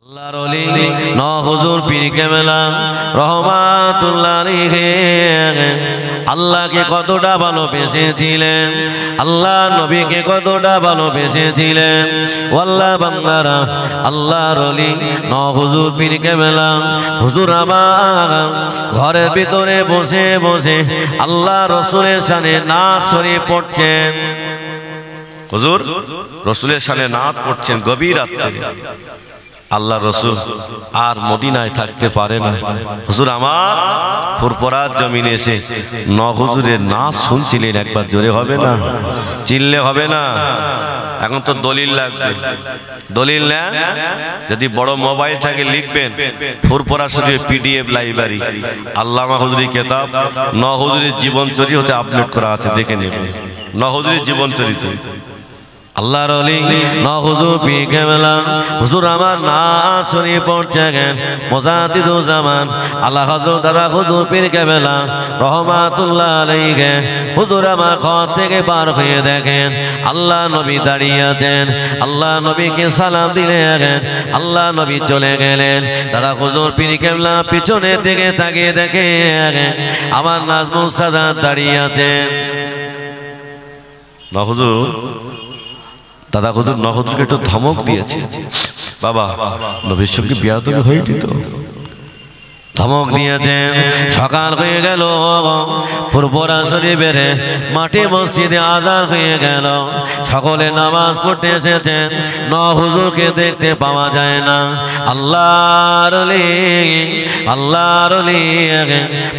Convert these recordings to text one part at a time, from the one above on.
আল্লাহর ওলি ন হুজুর পীর কেবলা রহমাতুল্লাহ আলাইহি আল্লাহকে কতটা ভালোবেসেছিলেন, আল্লাহ নবীকে কতটা ভালোবেসেছিলেন। আল্লাহ বান্দারা আল্লাহর ওলি ন হুজুর পীর কেবলা হুজুর আমার ঘরের ভিতরে বসে বসে আল্লাহ রসুলের শানে নাত শরীফ পড়ছেন। হুজুর রসুলের শানে নাত পড়ছেন গভীর রাত্রে। আল্লাহ রসুল আর মদিনায় থাকতে পারে না। হুজুর আমার ফুরফুরার জমিনে এসে ন হুজুরের নাচ শুনছিলেন। একবার জোরে হবে না, চিল্লে হবে না। এখন তো দলিল লাগবে, দলিল না যদি বড় মোবাইল থাকে লিখবেন ফুরফুরা শরীফ পিডিএফ লাইব্রেরি আল্লামা হুজুরি কিতাব ন হুজুরের জীবন চরিত্র আপলোড করা আছে, দেখে নেবেন ন হুজুরের জীবন চরিত্র। আল্লাহর ওলি ন হুজুর পীর কেবলা হুজুর আমার নাত শরীফ পড়ছেন মুজাদ্দিদুল জামান আল্লাহ হযরত দাদা হুজুর পীর কেবলা রহমাতুল্লাহ আলাইহি হুজুর আমার ঘর থেকে পার হয়ে দেখেন আল্লাহ নবী দাঁড়িয়ে আছেন। আল্লাহ নবীকে সালাম দিলেন, আল্লাহ নবী চলে গেলেন। দাদা হুজুর পীর কেবলা পিছনের দিকে তাকিয়ে দেখেন আমার নাজমুল সাদাত দাঁড়িয়ে আছেন। ন হুজুর দাদা হুজুর ন হুজুরকে একটু ধমক দিয়েছে, বাবা নবীর সঙ্গে বিয়াদবি হয়নি তো, ধমক দিয়েছেন। সকাল হয়ে গেল, ফুরফুরা শরীফের মাটি মসজিদে আযান হয়ে গেল। সকলে নামাজ পড়তে এসেছেন, ন হুজুরকে দেখতে পাওয়া যায় না। আল্লাহর ওলি আল্লাহর ওলি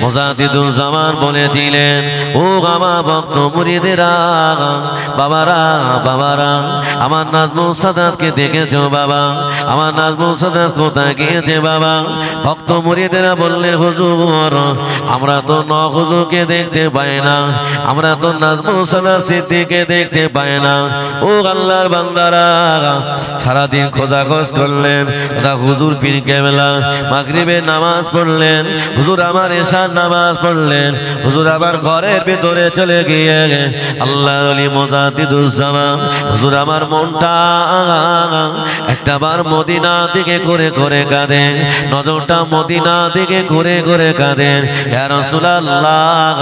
মুজাদ্দিদুল জামান বলেছিলেন, ও আমার ভক্ত মুরিদেরা, বাবারা বাবারা আমার নাজমুল সাদাতকে দেখেছো বাবা? আমার নাজমুল সাদাত কোথায় গিয়েছে বাবা? ভক্ত মুরিদেরা বললেন, হুজুর আমরা তো ন হুজুরকে দেখতে পাই না, আমরা তো নাজমুল সাদাত সিদ্দিককে দেখতে পাই না। ও আল্লাহর বান্দারা সারাদিন খোঁজাখোঁজ করলেন, হুজুর পীর কেবলা মাগরিবের নামাজ পড়লেন, হুজুর আমার এশার নামাজ পড়লেন, হুজুর আবার ঘরের ভিতরে চলে গিয়ে আল্লাহর ওলি মুজাদ্দিদুল জামান হুজুর আমার মনটা একটাবার মদিনা দিকে করে করে কাঁদেন, নজরটা মদিনা দিকে ঘুরে ঘুরে কাঁদেন। ইয়া রাসূলুল্লাহ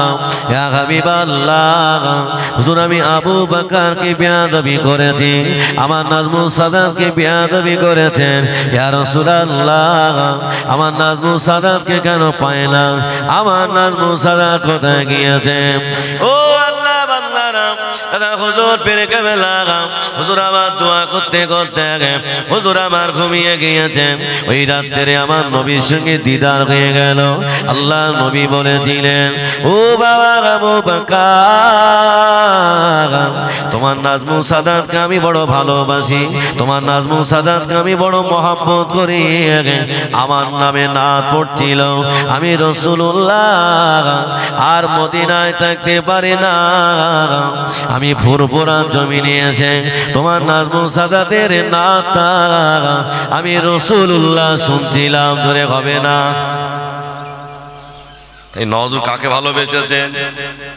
ইয়া হাবিবাল্লাহ, হুজুর আমি আবু বকরকে বেয়াদবি করেছি, আমার নাজমুল সাদাতকে বেয়াদবি করেছেন। ইয়া রাসূলুল্লাহ আমার নাজমুল সাদাতকে কেন পায় না? আমার নাজমুল সাদাত কোথায় গিয়েছে? ও আল্লাহ বান্দারা দাদা হুজুর পীর কেবলা হুজুর আমার দোয়া করতে করতে হুজুর আমার ঘুমিয়ে গিয়েছেন। ওই রাত্রে আমার নবীর সঙ্গে দিদার হয়ে গেল। আল্লাহ নবী বলেছিলেন, ও বাবা আবু বকর তোমার নাজমুল সাদাতকে আমি বড় ভালোবাসি, তোমার নাজমুল সাদাতকে আমি বড় মহব্বত করি। আমার নামে নাত পড়ছিল, আমি রাসূলুল্লাহ আর মদিনায় থাকতে পারি না, আমি ফুরফুরা জমিনে এসে তোমার নাজমুল সাদাতের নাতটা আমি রাসূলুল্লাহ শুনছিলাম। ধরে হবে না? এই নজর কাকে ভালোবেসেছেন?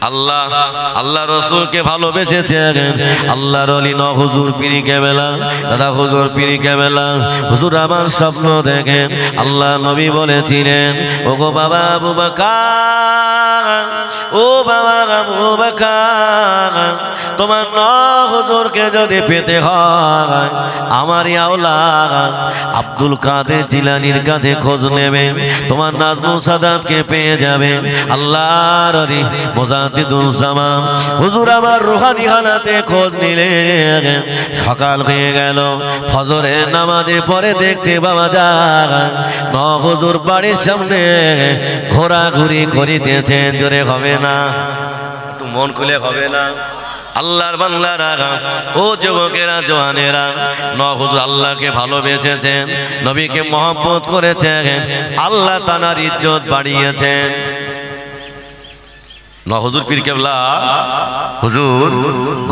আল্লাহ আল্লাহ রসুলকে ভালোবেসেছেন। আল্লাহর ওলি ন হুজুর পীর কেবলা দাদা হুজুর পীর কেবলা হুজুর আমার স্বপ্ন দেখেন আল্লাহ নবী বলেছিলেন, ও গো বাবা আবু বকর, ও বাবা আবু বকর তোমার ন হুজুরকে যদি পেতে হয় আমার আওলাদ আব্দুল কাদের জিলানীর কাছে খোঁজ নেবেন, তোমার নাজমুল সাদাতকে পেয়ে যাবে। আল্লাহর ওলি মুজাদ্দিদুল জামান হুজুর আমার রুহানি হালাতে খোঁজ নিলেন। সকাল হয়ে গেল, ফজরের নামাজে পরে দেখতে পাওয়া যায় ন হুজুর বাড়ির সামনে ঘোরাঘুরি করিতেছেন। জোরে হবে না? একটু মন খুলে হবে না? আল্লাহর বান্দারা ও যুবকেরা জওয়ানেরা ন হুজুর আল্লাহকে ভালোবেসেছেন, নবীকে মহব্বত করেছেন, আল্লাহ তাআলার ইজ্জত বাড়িয়েছেন। ন হুজুর পীর কেবলা হুজুর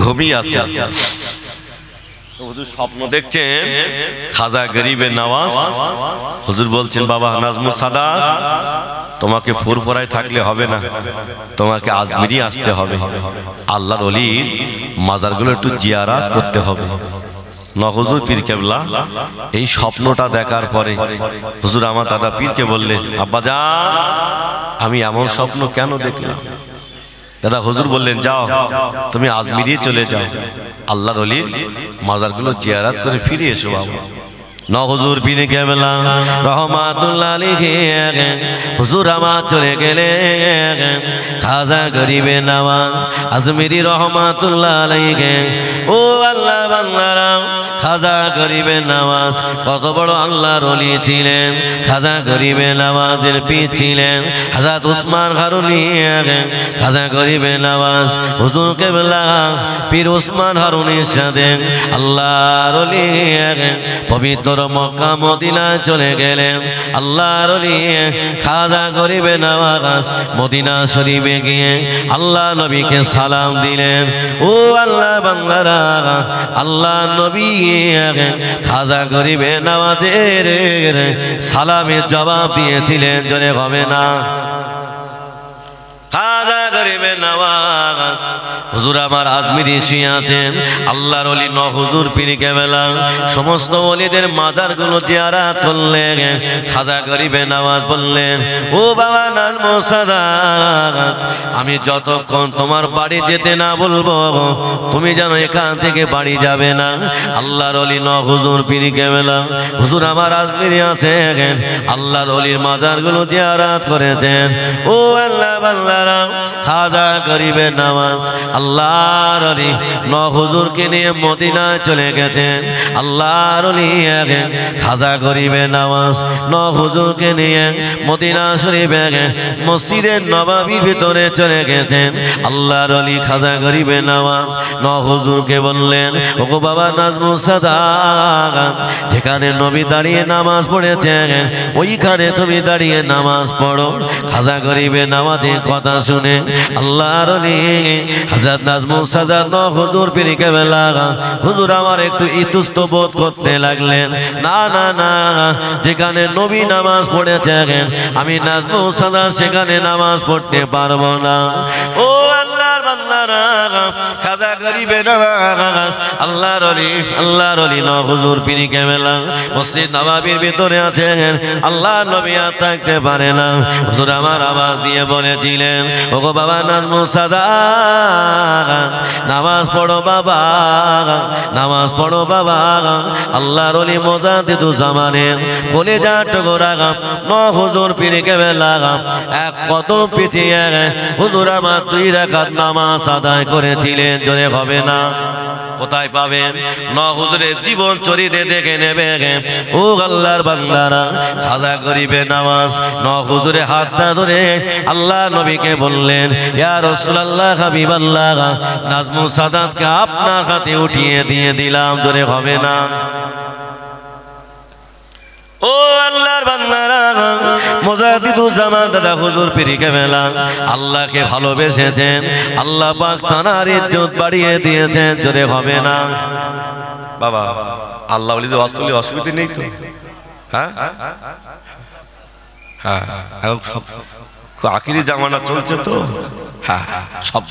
ঘুমিয়ে আছেন, হুজুর স্বপ্ন দেখছেন খাজা গরিবের নওয়াজ। হুজুর বলছেন, বাবা নাজমুল সাদাত তোমাকে ফুরফুরায় থাকলে হবে না, তোমাকে আজমিরি আসতে হবে, আল্লাহর ওলির মাজারগুলো একটু জিয়ারাত করতে হবে। হুজুর পীর কেবলা এই স্বপ্নটা দেখার পরে হুজুর আমার দাদা পীরকে বললেন, আব্বাজান আমি এমন স্বপ্ন কেন দেখলাম? দাদা হুজুর বললেন, যাও তুমি আজমিরে চলে যাও, আল্লাহর ওলির মাজারগুলো জিয়ারত করে ফিরে এসো বাবা। হুজুর পীর কেবলা রহমাতুল্লাহ আলাইহি হুজুর আমার চলে গেলেন খাজা গরিবে নওয়াজ আজমিরি রহমাতুল্লাহ আলাইহি। ও আল্লাহ বান্দারা, খাজা গরিবে নওয়াজ কত বড় আল্লাহর ওলি ছিলেন। খাজা গরিবে নওয়াজের পীর ছিলেন হযরত উসমান হারুনি। খাজা গরিবে নওয়াজ হুজুর কেবলা পীর উসমান হারুনির সাথে আল্লাহর ওলি পবিত্র মক্কা মদিনায় চলে গেলেন। আল্লাহর ওলি খাজা গরিবে নওয়াজ মদিনা শরীফে গিয়ে আল্লাহ নবীকে সালাম দিলেন। ও আল্লাহ বান্দারা, আল্লাহ নবী খাজা গরিবে নওয়াজের সালামের জবাব দিয়েছিলেন, জোরে হবে না? খাজা গরিবে নওয়াজ হুজুর আমার আজমিরি শিয়াতেন আল্লাহর ওলি হুজুর পীর কেবলা সমস্ত ওলিদের মাজারগুলো জিয়ারত করলেন। খাজা গরিবে নওয়াজ বললেন, ও বাবা নাজমু সাদাত, আমি যতক্ষণ তোমার বাড়ি যেতে না বলবো তুমি যেন এখান থেকে বাড়ি যাবে না। আল্লাহর ওলি হুজুর পীর কেবলা হুজুর আমার আজমিরি আছেন আল্লাহর ওলির মাজারগুলো জিয়ারত করেছেন। ও আল্লাহ বান্দারা, খাজা গরিবে নওয়াজ আল্লাহর ওলি হুজুরকে নিয়ে মদিনায় চলে গেছেন। আল্লাহর ওলি খাজা গরিবে নওয়াজ হুজুরকে নিয়ে মদিনা শরীফে মসজিদে নববীর ভিতরে চলে গেছেন। আল্লাহর ওলি খাজা গরিবে নওয়াজ হুজুরকে বললেন, ওগো বাবা নাজমু সাদাত, যেখানে নবী দাঁড়িয়ে নামাজ পড়েছেন ওইখানে তুমি দাঁড়িয়ে নামাজ পড়ো। খাজা গরিবে নওয়াজের কথা শুনে আল্লাহর ওলি হযরত নাজমু সাদাত হুজুর পীর কেবলা হুজুর আমার একটু ইতস্ত বোধ করতে লাগলেন। না না না, যেখানে নবী নামাজ পড়েছেন আমি নাজমু সাদাত সেখানে নামাজ পড়তে পারবো না। ও আল্লাহর বান্দারা, খাজা গরিবে নওয়াজ আল্লাহর ওলি হুজুর পীর কেবলা মসজিদ নববীর ভিতরে আছেন। আল্লাহর নবী আর থাকতে পারে না। হুজুর আমার আওয়াজ দিয়ে বলেছিলেন, ওগো বাবা নাজমু সাদাত, নামাজ পড়ো বাবা, নামাজ পড়ো বাবা। আল্লাহর ওলি মুজাদ্দিদুজ্জামানের কলিজার টুকরা হুজুর পীর কেবলা এক কদম পিছিয়ে হুজুর আমার 2 রাকাত নামাজ আদায় করেছিলেন, জোরে হবে না? কোথায় পাবেন? হুজুরের জীবন চরিত্রে দেখে নেবে। ও আল্লাহর বান্দারা, খাজা গরিবে নওয়াজ হুজুরের হাতটা ধরে আল্লাহ নবীকে বললেন, ইয়া রাসূলুল্লাহ হাবিবাল্লাহ, নাজমু সাদাতকে আপনার হাতে উঠিয়ে দিয়ে দিলাম, জোরে হবে না? ও আল্লাহর বান্দারা, মুজাদ্দিদুজ্জামান দাদা হুজুর পীর কেবলা আল্লাহকে ভালোবেসেছেন, আল্লাহ পাক তার ইজ্জত বাড়িয়ে দিয়েছেন, জোরে হবে না? বাবা আল্লাহ ওলি ওয়াজ করলে অসুবিধা নেই তো? হ্যাঁ হ্যাঁ, এখন সব আখিরি জামানা চলছে তো। হ্যাঁ সব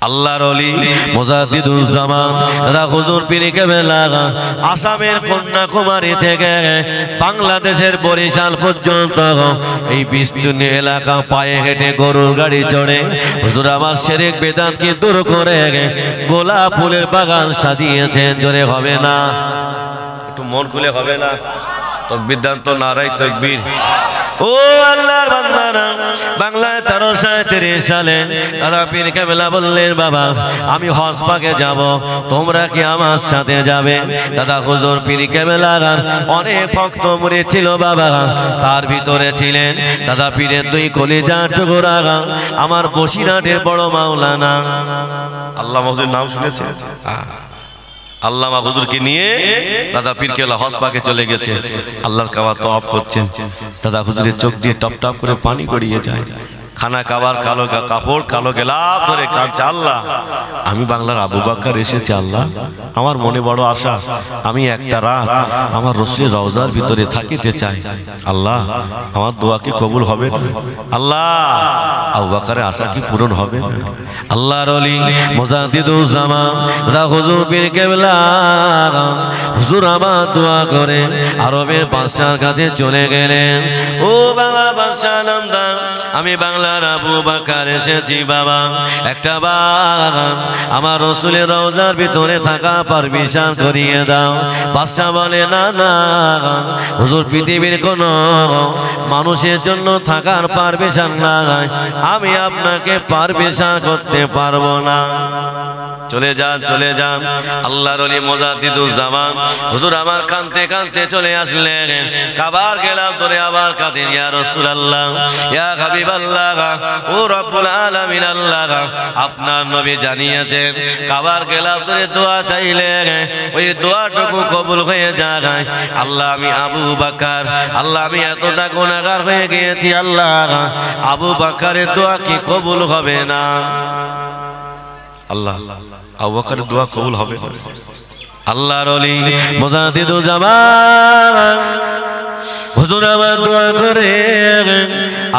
আল্লাহর ওলি মুজাদ্দিদুজ্জামান দাদা হুজুর পীর কেবলা আসামের কন্যাকুমারী থেকে বাংলাদেশের বরিশাল পর্যন্ত এই বিস্তীর্ণ এলাকা পায়ে হেঁটে গরুর গাড়ি চড়ে হুজুর আমার শিরক বেদাতকে দূর করে গোলাপ ফুলের বাগান সাজিয়েছেন, জোরে হবে না? একটু মন খুলে হবে না? তাকবীর দান তো, নারায়ে তাকবীর। ও আল্লাহর বান্দারা, বাংলায় 1330 সালে দাদা পীর কেবলা বললেন, বাবা আমি হজ পাকে যাব, তোমরা কি আমার সাথে যাবে? দাদা হুজুর পীর কেবলার অনেক ভক্ত মুরিদ ছিল বাবা, তার ভিতরে ছিলেন দাদা পীরের 2 কলিজার টুকরা আমার বসিরহাটের বড় মাওলানা আল্লামা হুজুর, নাম শুনেছেন? আল্লামা হুজুরকে নিয়ে দাদা পীর কেবলা হজ পাকে চলে গেছে, আল্লাহর কাবা তওয়াফ করছেন। দাদা হুজুরের চোখ দিয়ে টপ টপ করে পানি গড়িয়ে যায়। খানা খাবার কালো কাপড় কালো গেলাপ ধরে কাঁদছে, আল্লাহ আমি বাংলার আবু বকর এসেছি, আল্লাহ আমার মনে বড় আশা, আমি একটা রাত আমার রাসূলের রওজার ভিতরে থাকিতে চাই, আল্লাহ আমার দোয়া কি কবুল হবে না? আল্লাহ আবু বকরের আশা কি পূরণ হবে না? আল্লাহর ওলি মুজাদ্দিদুল জামান হুজুর পীর কেবলা হুজুর আমার দোয়া করে আরবের বাদশার কাছে চলে গেলেন। ও বাবা বাদশা নামদার, আমি বাংলার আবু বকর এসেছি বাবা, একটা বার আমার রাসূলের রওজার ভিতরে থাকা পারমিশন করিয়ে দাও। বাদশা বলে না না হুজুর, পৃথিবীর কোন মানুষের জন্য থাকার পারমিশন নাই, আমি আপনাকে পারমিশন করতে পারবো না। চলে যান চলে যান। আল্লাহর ওলি মুজাদ্দিদুল জামান হুজুর আমার কাঁদতে কাঁদতে চলে আসলেন, কাবার গেলাম ধরে আবার কাঁদেন, ইয়া রাসূলুল্লাহ ইয়া হাবিবাল্লাহ, ও রব্বুল আলামিন আল্লাহ আপনার নবী জানিয়েছেন কাবার গেলাম ধরে দোয়া চাইলে ওই দোয়াটুকু কবুল হয়ে যায়। আল্লাহ আমি আবু বকর, আল্লাহ আমি এতটা গুনাহগার হয়ে গিয়েছি, আল্লাহ আবু বকরের দোয়া কি কবুল হবে না? আল্লাহ আবু বকরের দোয়া কবুল হবে না? আল্লাহর ওলি মুজাদ্দিদুল জামান হুজুর আমার দোয়া করে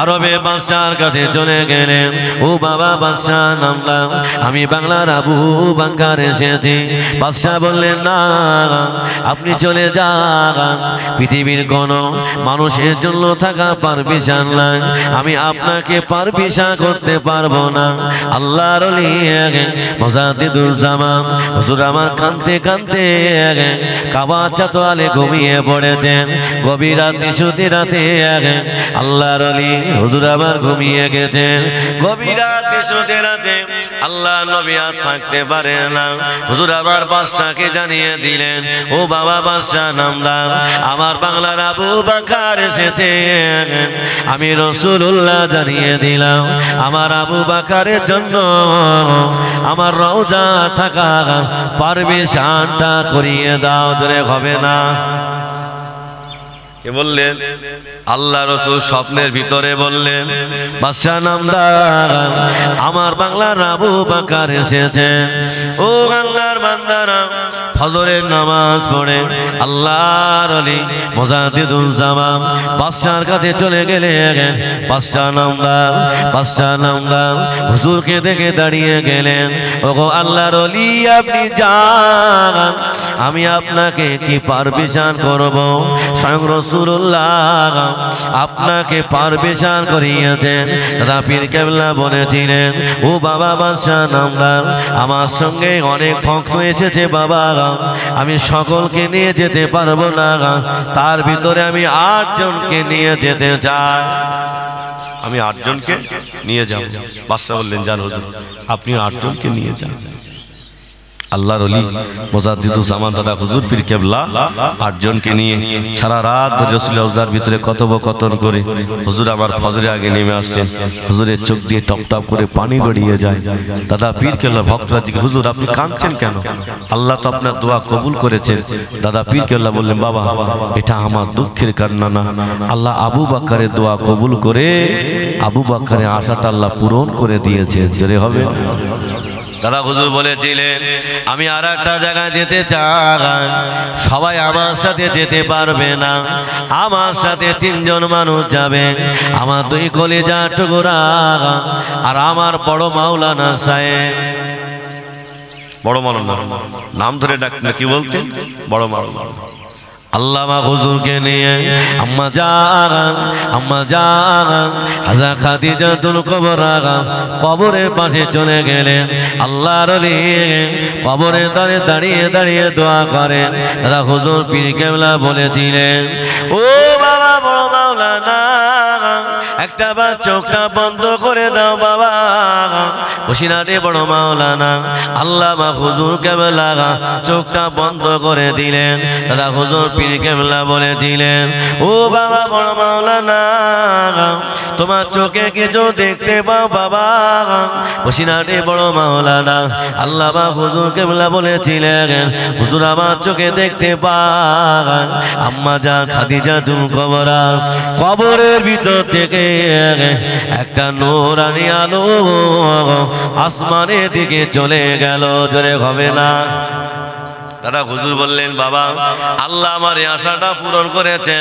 আরবে বাদশার কাছে চলে গেলেন। ও বাবা বাদশা নামলাম, আমি বাংলার আবু বকর এসেছি। বাদশা বললেন না আপনি চলে যান, পৃথিবীর কোন মানুষের জন্য থাকা পারমিশন নাই, আমি আপনাকে পারমিশন করতে পারবো না। আল্লাহর ওলি মুজাদ্দিদুল জামান হুজুর আমার কাঁদতে কাঁদতে কাবা চাতোয়ালে ঘুমিয়ে পড়েছেন। গভীর রাত নিশুতি রাতে আল্লাহর ওলি হুজুর আমার ঘুমিয়ে গেছেন। গভীর রাত নিশুতি রাতে আল্লাহ নবী আর থাকতে পারে না, হুজুর আবার বাদশাকে জানিয়ে দিলেন, ও বাবা বাদশা নামদার, আমার বাংলার আবু বকর এসেছে, আমি রাসূলুল্লাহ জানিয়ে দিলাম আমার আবু বকরের জন্য আমার রওজা থাকা পারমিশনটা করিয়ে দাও। জোরে হবে না? কে বললেন? আল্লাহ রাসূল স্বপ্নের ভিতরে বললেন, বাদশা নামদার, আমার বাংলার আবু বকর এসেছে। ও আল্লাহর বান্দারা, ফজরের নামাজ পড়ে আল্লাহর ওলি মুজাদ্দিদুল জামান বাদশার কাছে চলে গেলেন। বাদশা নামদার হুজুরকে দেখে দাঁড়িয়ে গেলেন। ওগো আল্লাহর ওলি আপনি যান, আমি আপনাকে কি পারমিশন করব? স্বয়ং রাসূলুল্লাহ আপনাকে পারমিশন করিয়েছেন। দাদা পীর কেবলা বলেছিলেন, ও বাবা বাদশা নামদার, আমার সঙ্গে অনেক ভক্ত এসেছে বাবা, আমি সকলকে নিয়ে যেতে পারবো না, তার ভিতরে আমি 8 জনকে নিয়ে যেতে চাই, আমি 8 জনকে নিয়ে যাব। বাদশা বললেন, যান হুজুর আপনি 8 জনকে নিয়ে যান। আল্লাহর ওলি মুজাদ্দিদুল জামান দাদা হুজুর পীর কেবলা 8 জনকে নিয়ে সারা রাত ধরে রাসূলের রওজার ভিতরে কথোপকথন করে হুজুর আমার ফজরে আগে নেমে আসছেন। হুজুরের চোখ দিয়ে টপ টপ করে পানি গড়িয়ে যায়। দাদা পীর কেবলা ভক্তরা জিজ্ঞেস, হুজুর আপনি কাঁদছেন কেন? আল্লাহ তো আপনার দোয়া কবুল করেছেন। দাদা পীর কেবলা বললেন, বাবা এটা আমার দুঃখের কান্না না, আল্লাহ আবু বকরের দোয়া কবুল করে আবু বকরের আশাটা আল্লাহ পূরণ করে দিয়েছেন। জোরে হবে? দাদা হুজুর বলেছিলেন, আমি আর একটা জায়গায় যেতে চাই, সবাই আমার সাথে যেতে পারবে না, আমার সাথে 3 জন মানুষ যাবে, আমার 2 কলিজার টুকরা আর আমার বড় মাওলানা সাহেব। বড় মাওলানা নাম ধরে ডাকতেন, কি বলতেন? বড় মাওলানা। আল্লামা হুজুরকে নিয়ে আম্মা জান হাজা খাদিজাতুল কুবরা কবরের পাশে চলে গেলেন। আল্লাহর ওলি কবরের ধারে দাঁড়িয়ে দাঁড়িয়ে দোয়া করেন। দাদা হুজুর পীর কেবলা বলেছিলেন, ও বাবা বড় মাওলানা, একটা বার চোখটা বন্ধ করে দাও বাবা। বসিরাটে বড় মাওলানা আল্লামা হুজুর কেবলা চোখটা বন্ধ করে দিলেন। দাদা হুজুর পীর কেবলা বলেছিলেন, ও বাবা বড় মাওলানা, তোমার চোখে কিছু দেখতে পাও বাবা? বসিরাটে বড় মাওলানা আল্লামা হুজুর কেবলা বলেছিলেন, হুজুর আমার চোখে দেখতে পান আম্মা জান খাদিজাতুল কুবরা কবরের ভিতর থেকে একটা নূরানি আলো আসমানের দিকে চলে গেল, জোরে হবে না? দাদা হুজুর বললেন, বাবা আল্লাহ আমার এই আশাটা পূরণ করেছে,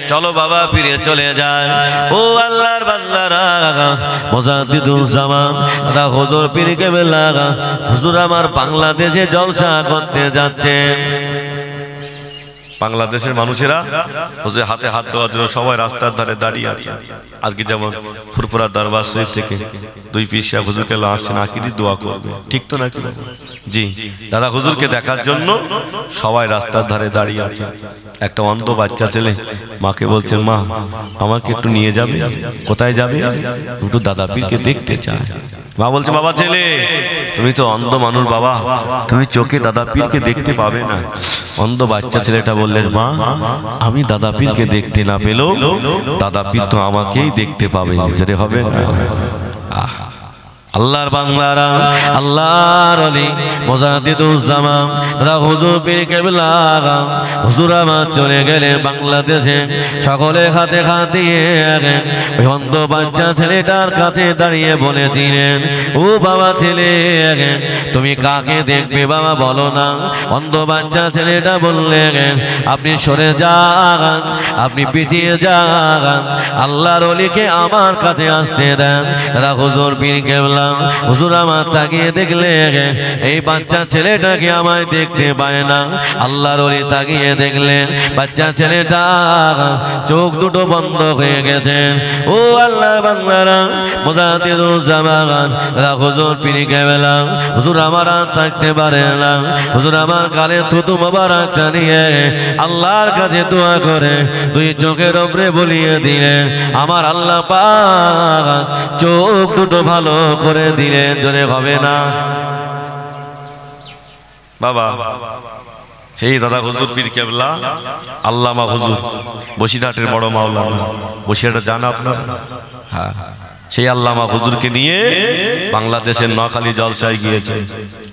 চলো বাবা ফিরে চলে যায়। ও আল্লাহর বান্দারা, মুজাদ্দিদুজ্জামান দাদা হুজুর পীর কেবলা হুজুর আমার বাংলাদেশে জলসা করতে যাচ্ছেন। বাংলাদেশের মানুষেরা হুজুর হাতে হাত দেওয়ার জন্য সবাই রাস্তার ধারে দাঁড়িয়ে আছে। আজকে যেমন ফুরফুরা দরবার শরীফ থেকে দুই পীর সাহেব হুজুরকে আসছেন, আকিরি দোয়া করবে, ঠিক তো নাকি? জি, দাদা হুজুরকে দেখার জন্য সবাই রাস্তার ধারে দাঁড়িয়ে আছে। একটা অন্ধ বাচ্চা ছেলে মাকে বলছেন, মা আমাকে একটু নিয়ে যাবে? কোথায় যাবে? একটু দাদা পীরকে দেখতে চায়। মা বলছে, বাবা ছেলে তুমি তো অন্ধ মানুষ বাবা, তুমি চোখে দাদা পীরকে দেখতে পাবে না। অন্ধ বাচ্চা ছেলেটা বললেন, মা আমি দাদা পীরকে দেখতে না পেলেও দাদা পীর তো আমাকেই দেখতে পাবে, যেটা হবে না। আল্লাহর বাংলারা, আল্লাহর ওলি মুজাদ্দিদুজ্জামান দাদা হুজুর পীর কেবলা হুজুর আমার চলে গেলেন বাংলাদেশে। সকলে হাতে হাত দিয়ে ওই অন্ধ বাচ্চা ছেলেটার কাছে দাঁড়িয়ে বলে দিলেন, ও বাবা ছেলে তুমি কাকে দেখবে বাবা বলো না? অন্ধ বাচ্চা ছেলেটা বললেন, আপনি সরে যান, আপনি পিছিয়ে যান, আল্লাহর ওলিকে আমার কাছে আসতে দেন। দাদা হুজুর পীর কেবলা হুজুর আমার তাকিয়ে দেখলে এই বাচ্চা ছেলেটাকে আমায় দেখতে পায় না। আল্লাহর ওলি তাকিয়ে দেখলেন বাচ্চা ছেলেটা চোখ দুটো বন্ধ হয়ে গেছেন। ও আল্লাহর বান্দারা, মুজাদ্দিদুজ্জামান হুজুর পীর কেবলা হুজুর আমার আর থাকতে পারে না। হুজুর আমার গালে থুতু মোবারকটা নিয়ে আল্লাহর কাছে দোয়া করে দুই চোখের উপরে বলিয়ে দিলেন, আমার আল্লাহ পাক চোখ দুটো ভালো করে দিলেন, জোরে হবে না? বাবা সেই দাদা হুজুর পীর কেবলা আল্লামা হুজুর বসিরহাটের বড় মাওলানা, বসিরহাটে জান আপনার? হ্যাঁ, সেই আল্লামা হুজুরকে নিয়ে বাংলাদেশের নোয়াখালী জলসায় গিয়েছে।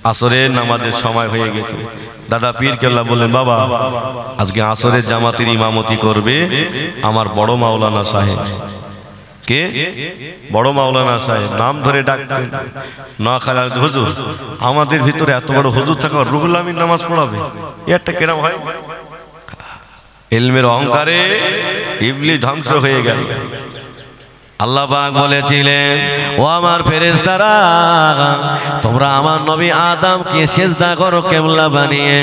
আসরের নামাজের সময় হয়ে গেছে। দাদা পীর কেবলা বললেন, বাবা আজকে আসরের জামাতের ইমামতি করবে আমার বড় মাওলানা সাহেব। কে? বড় মাওলানা সাহেব, নাম ধরে ডাকতেন। নোয়াখালী হুজুর, আমাদের ভিতরে এত বড় হুজুর থাকা, রুহুল আমিন নামাজ পড়াবে, একটা কেরাম হয়? ইলমের অহংকারে ইবলিস ধ্বংস হয়ে গেল। আল্লাহ পাক বলেছিলেন, ও আমার ফেরেশতারা তোমরা আমার নবী আদমকে সিজদা করো কিবলা বানিয়ে,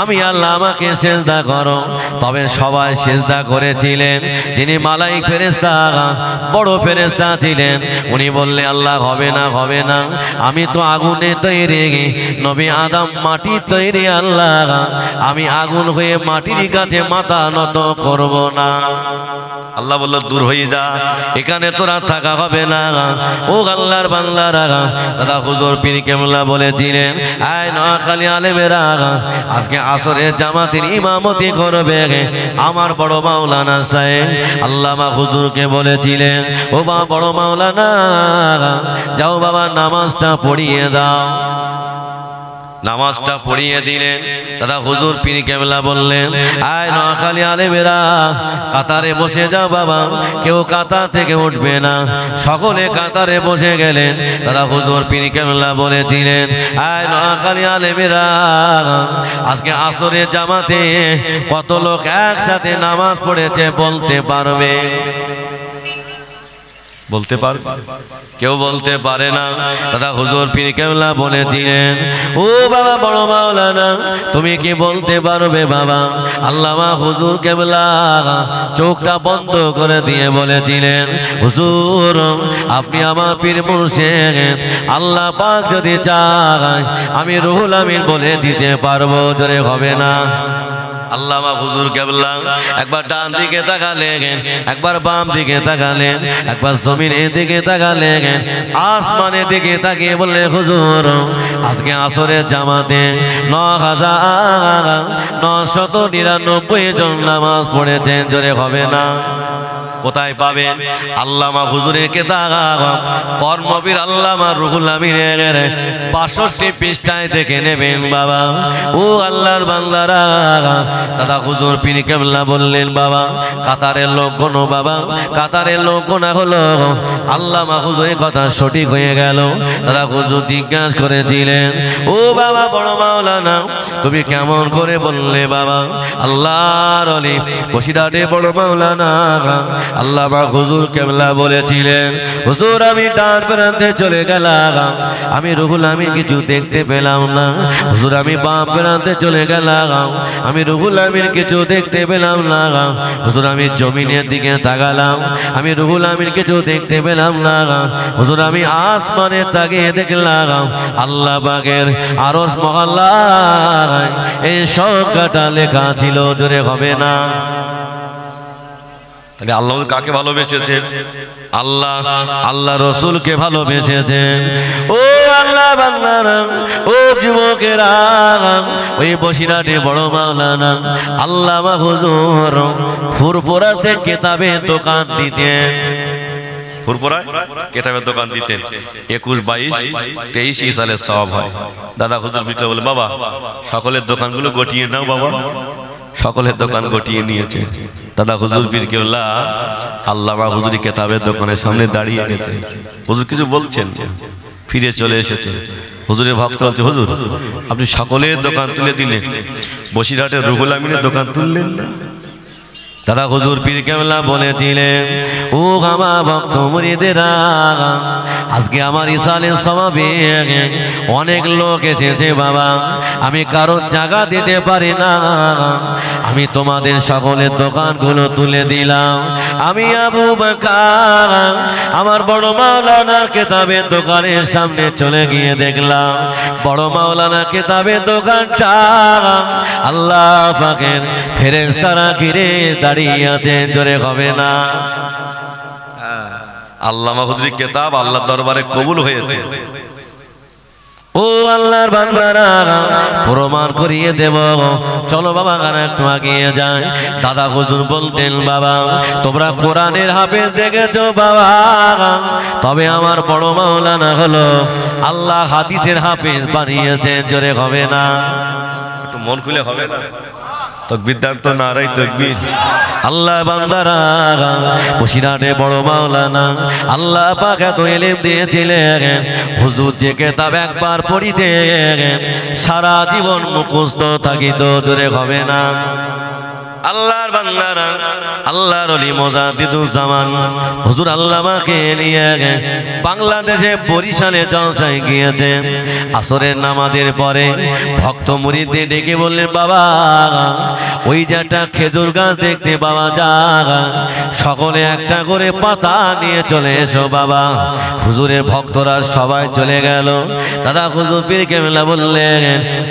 আমি আল্লাহ আমাকে সিজদা করো। তবে সবাই সিজদা করেছিলেন যিনি মালাইক ফেরেশতা, বড় ফেরেশতা ছিলেন। উনি বললেন, আল্লাহ হবে না, হবে না, আমি তো আগুনে তৈরি, নবী আদম মাটি তৈরি, আল্লাহ আমি আগুন হয়ে মাটির কাছে মাথা নত করব না। আল্লাহ বলল, দূর হয়ে যা, এখানে তোরা থাকা হবে না। ও আল্লাহর বান্দারা, দাদা হুজুর পীর কেবলা বলেছিলেন, আয় নোয়াখালী আলেমেরা আজকে আসরের জামাতের ইমামতি করবে আমার বড় মাওলানা সাহেব। আল্লামা হুজুরকে বলেছিলেন, ও বা বড় মাওলানা যাও বাবা নামাজটা পড়িয়ে দাও। নামাজটা পড়িয়ে দিলেন। দাদা হুজুর পীর কেবলা বললেন, আয় নোয়াখালী আলেমেরা কাতারে বসে যাও বাবা, কেউ কাতার থেকে উঠবে না। সকলে কাতারে বসে গেলেন। দাদা হুজুর পীর কেবলা বলেছিলেন, আয় নোয়াখালী আলেমেরা আজকে আসরের জামাতে কত লোক একসাথে নামাজ পড়েছে বলতে পারবে? বলতে পারবে? কেউ বলতে পারে না। দাদা হুজুর পীর কেবলা বলেছিলেন, ও বাবা বড় মাওলানা তুমি কি বলতে পারবে বাবা? আল্লামা হুজুর কেবলা চোখটা বন্ধ করে দিয়ে বলেছিলেন, হুজুর আপনি আমার পীর মুর্শিদ, আল্লাহ পাক যদি চায় আমি রুহুল আমিন বলে দিতে পারবো, জোরে হবে না? আল্লামা হুজুর কেবলা একবার ডান দিকে তাকালেন, একবার বাম দিকে তাকালেন, একবার জমিনের দিকে তাকালেন, আসমানের দিকে তাকিয়ে বললেন, হুজুর আজকে আসরের জামাতে ৯,৯৯৯ জন নামাজ পড়েছেন, জোরে হবে না? কোথায় পাবেন? আল্লামা হুজুরের কিতাব কর্মবীর আল্লামা রুহুল আমিনের ৬২ পৃষ্ঠায় দেখে নেবেন বাবা। ও আল্লাহর বান্দারা, দাদা হুজুর পীর কেবলা বললেন বাবা কাতারের লোক কোনো বাবা, কাতারের লোক গোনা হলো। আল্লামা হুজুরের কথা সঠিক হয়ে গেল। দাদা হুজুর জিজ্ঞাসা করেছিলেন, ও বাবা বড় মাওলানা তুমি কেমন করে বললে বাবা? আল্লাহর ওলি বসিরহাটে বড় মাওলানা আল্লামা হুজুর কেবলা বলেছিলেন, হুজুর আমি ডান প্রান্তে চলে গেলাম, আমি রুহুল আমিন কিছু দেখতে পেলাম না। হুজুর আমি বাম প্রান্তে চলে গেলাম, আমি রুহুল আমিন কিছু দেখতে পেলাম না। হুজুর আমি জমিনের দিকে তাকালাম, আমি রুহুল আমিন কিছু দেখতে পেলাম না। হুজুর আমি আসমানে তাকিয়ে দেখলাম, আল্লাহ পাকের আরশ মহল্লায় এই সংখ্যাটা লেখা ছিল। জোরে হবে না? তাহলে আল্লাহ কাকে ভালোবেসেছেন? আল্লাহ আল্লাহ রসুলকে ভালোবেসেছেন। ও আল্লাহ বান্দারা, ও যুবকেরা, ওই বসিরহাটে বড় মাওলানা আল্লামা হুজুর ফুরফুরাতে কিতাবের দোকান দিতেন। ফুরফুরায় কিতাবের দোকান দিতেন। ২১, ২২, ২৩ সালের সওয়াব হয়। দাদা হুজুর বিকে বলে বাবা সকলের দোকানগুলো গটিয়ে নাও বাবা। সকলের দোকান গটিয়ে নিয়েছে। দাদা হুজুর পীর কেবলা আল্লামা হুজুরি কিতাবের দোকানের সামনে দাঁড়িয়ে গেছে। হুজুর কিছু বলছেন, ফিরে চলে এসেছে। হুজুরের ভক্ত বলছে, হুজুর আপনি সকলের দোকান তুলে দিলেন, বসিরহাটের রুহুল আমিনের দোকান তুললেন না? দাদা হুজুর পীর কেবলা বলেছিলেন, ও আমার ভক্ত মুরিদেরা, আজকে আমার ইসালের সমাবে অনেক লোক এসেছে বাবা, আমি কারোর জায়গা দিতে পারি না। আমি তোমাদের সকলের দোকানগুলো তুলে দিলাম। আমি আবু বকর আমার বড় মাওলানার কিতাবের দোকানের সামনে চলে গিয়ে দেখলাম বড় মাওলানা কিতাবের দোকানটা আল্লাহ পাকের ফেরেশতারা ঘিরে দাঁড়িয়ে আছেন। জোরে হবে না? আল্লামা হুজুরের কিতাব আল্লাহর দরবারে কবুল হয়েছে। ও আল্লাহর বান্দারা প্রমাণ করিয়ে দেব, চলো বাবা গানা একটু এগিয়ে যায়। দাদা হুজুর বলতেন বাবা তোমরা কোরআনের হাফেজ দেখেছো বাবা, তবে আমার বড় মাওলানা হলো আল্লাহ হাদিসের হাফেজ বানিয়েছেন। জোরে হবে না? একটু মন খুলে হবে না? তাকবীর দান তো নারাই তাকবীর। আল্লাহ বান্দারা বসিরহাটে বড় মাওলানা আল্লাহ পাক এত ইলম দিয়েছিলেন, হুজুর যে কিতাব একবার পড়িতে সারা জীবন মুখস্থ থাকিত। জোরে হবে না? আল্লাহর বান্দারা আল্লাহর ওলি মুজাদ্দিদুজ্জামান হুজুর আল্লামাকে নিয়ে বাংলাদেশে বরিশালে জলসায় গিয়েছেন। আসরের নামাজের পরে ভক্ত মুরিদদের ডেকে বললেন, বাবা ওই যে একটা খেজুর গাছ দেখতে পাওয়া যায়, সকলে একটা করে পাতা নিয়ে চলে এসো বাবা। হুজুরের ভক্তরা সবাই চলে গেল। দাদা হুজুর পীর কেবলা বললেন,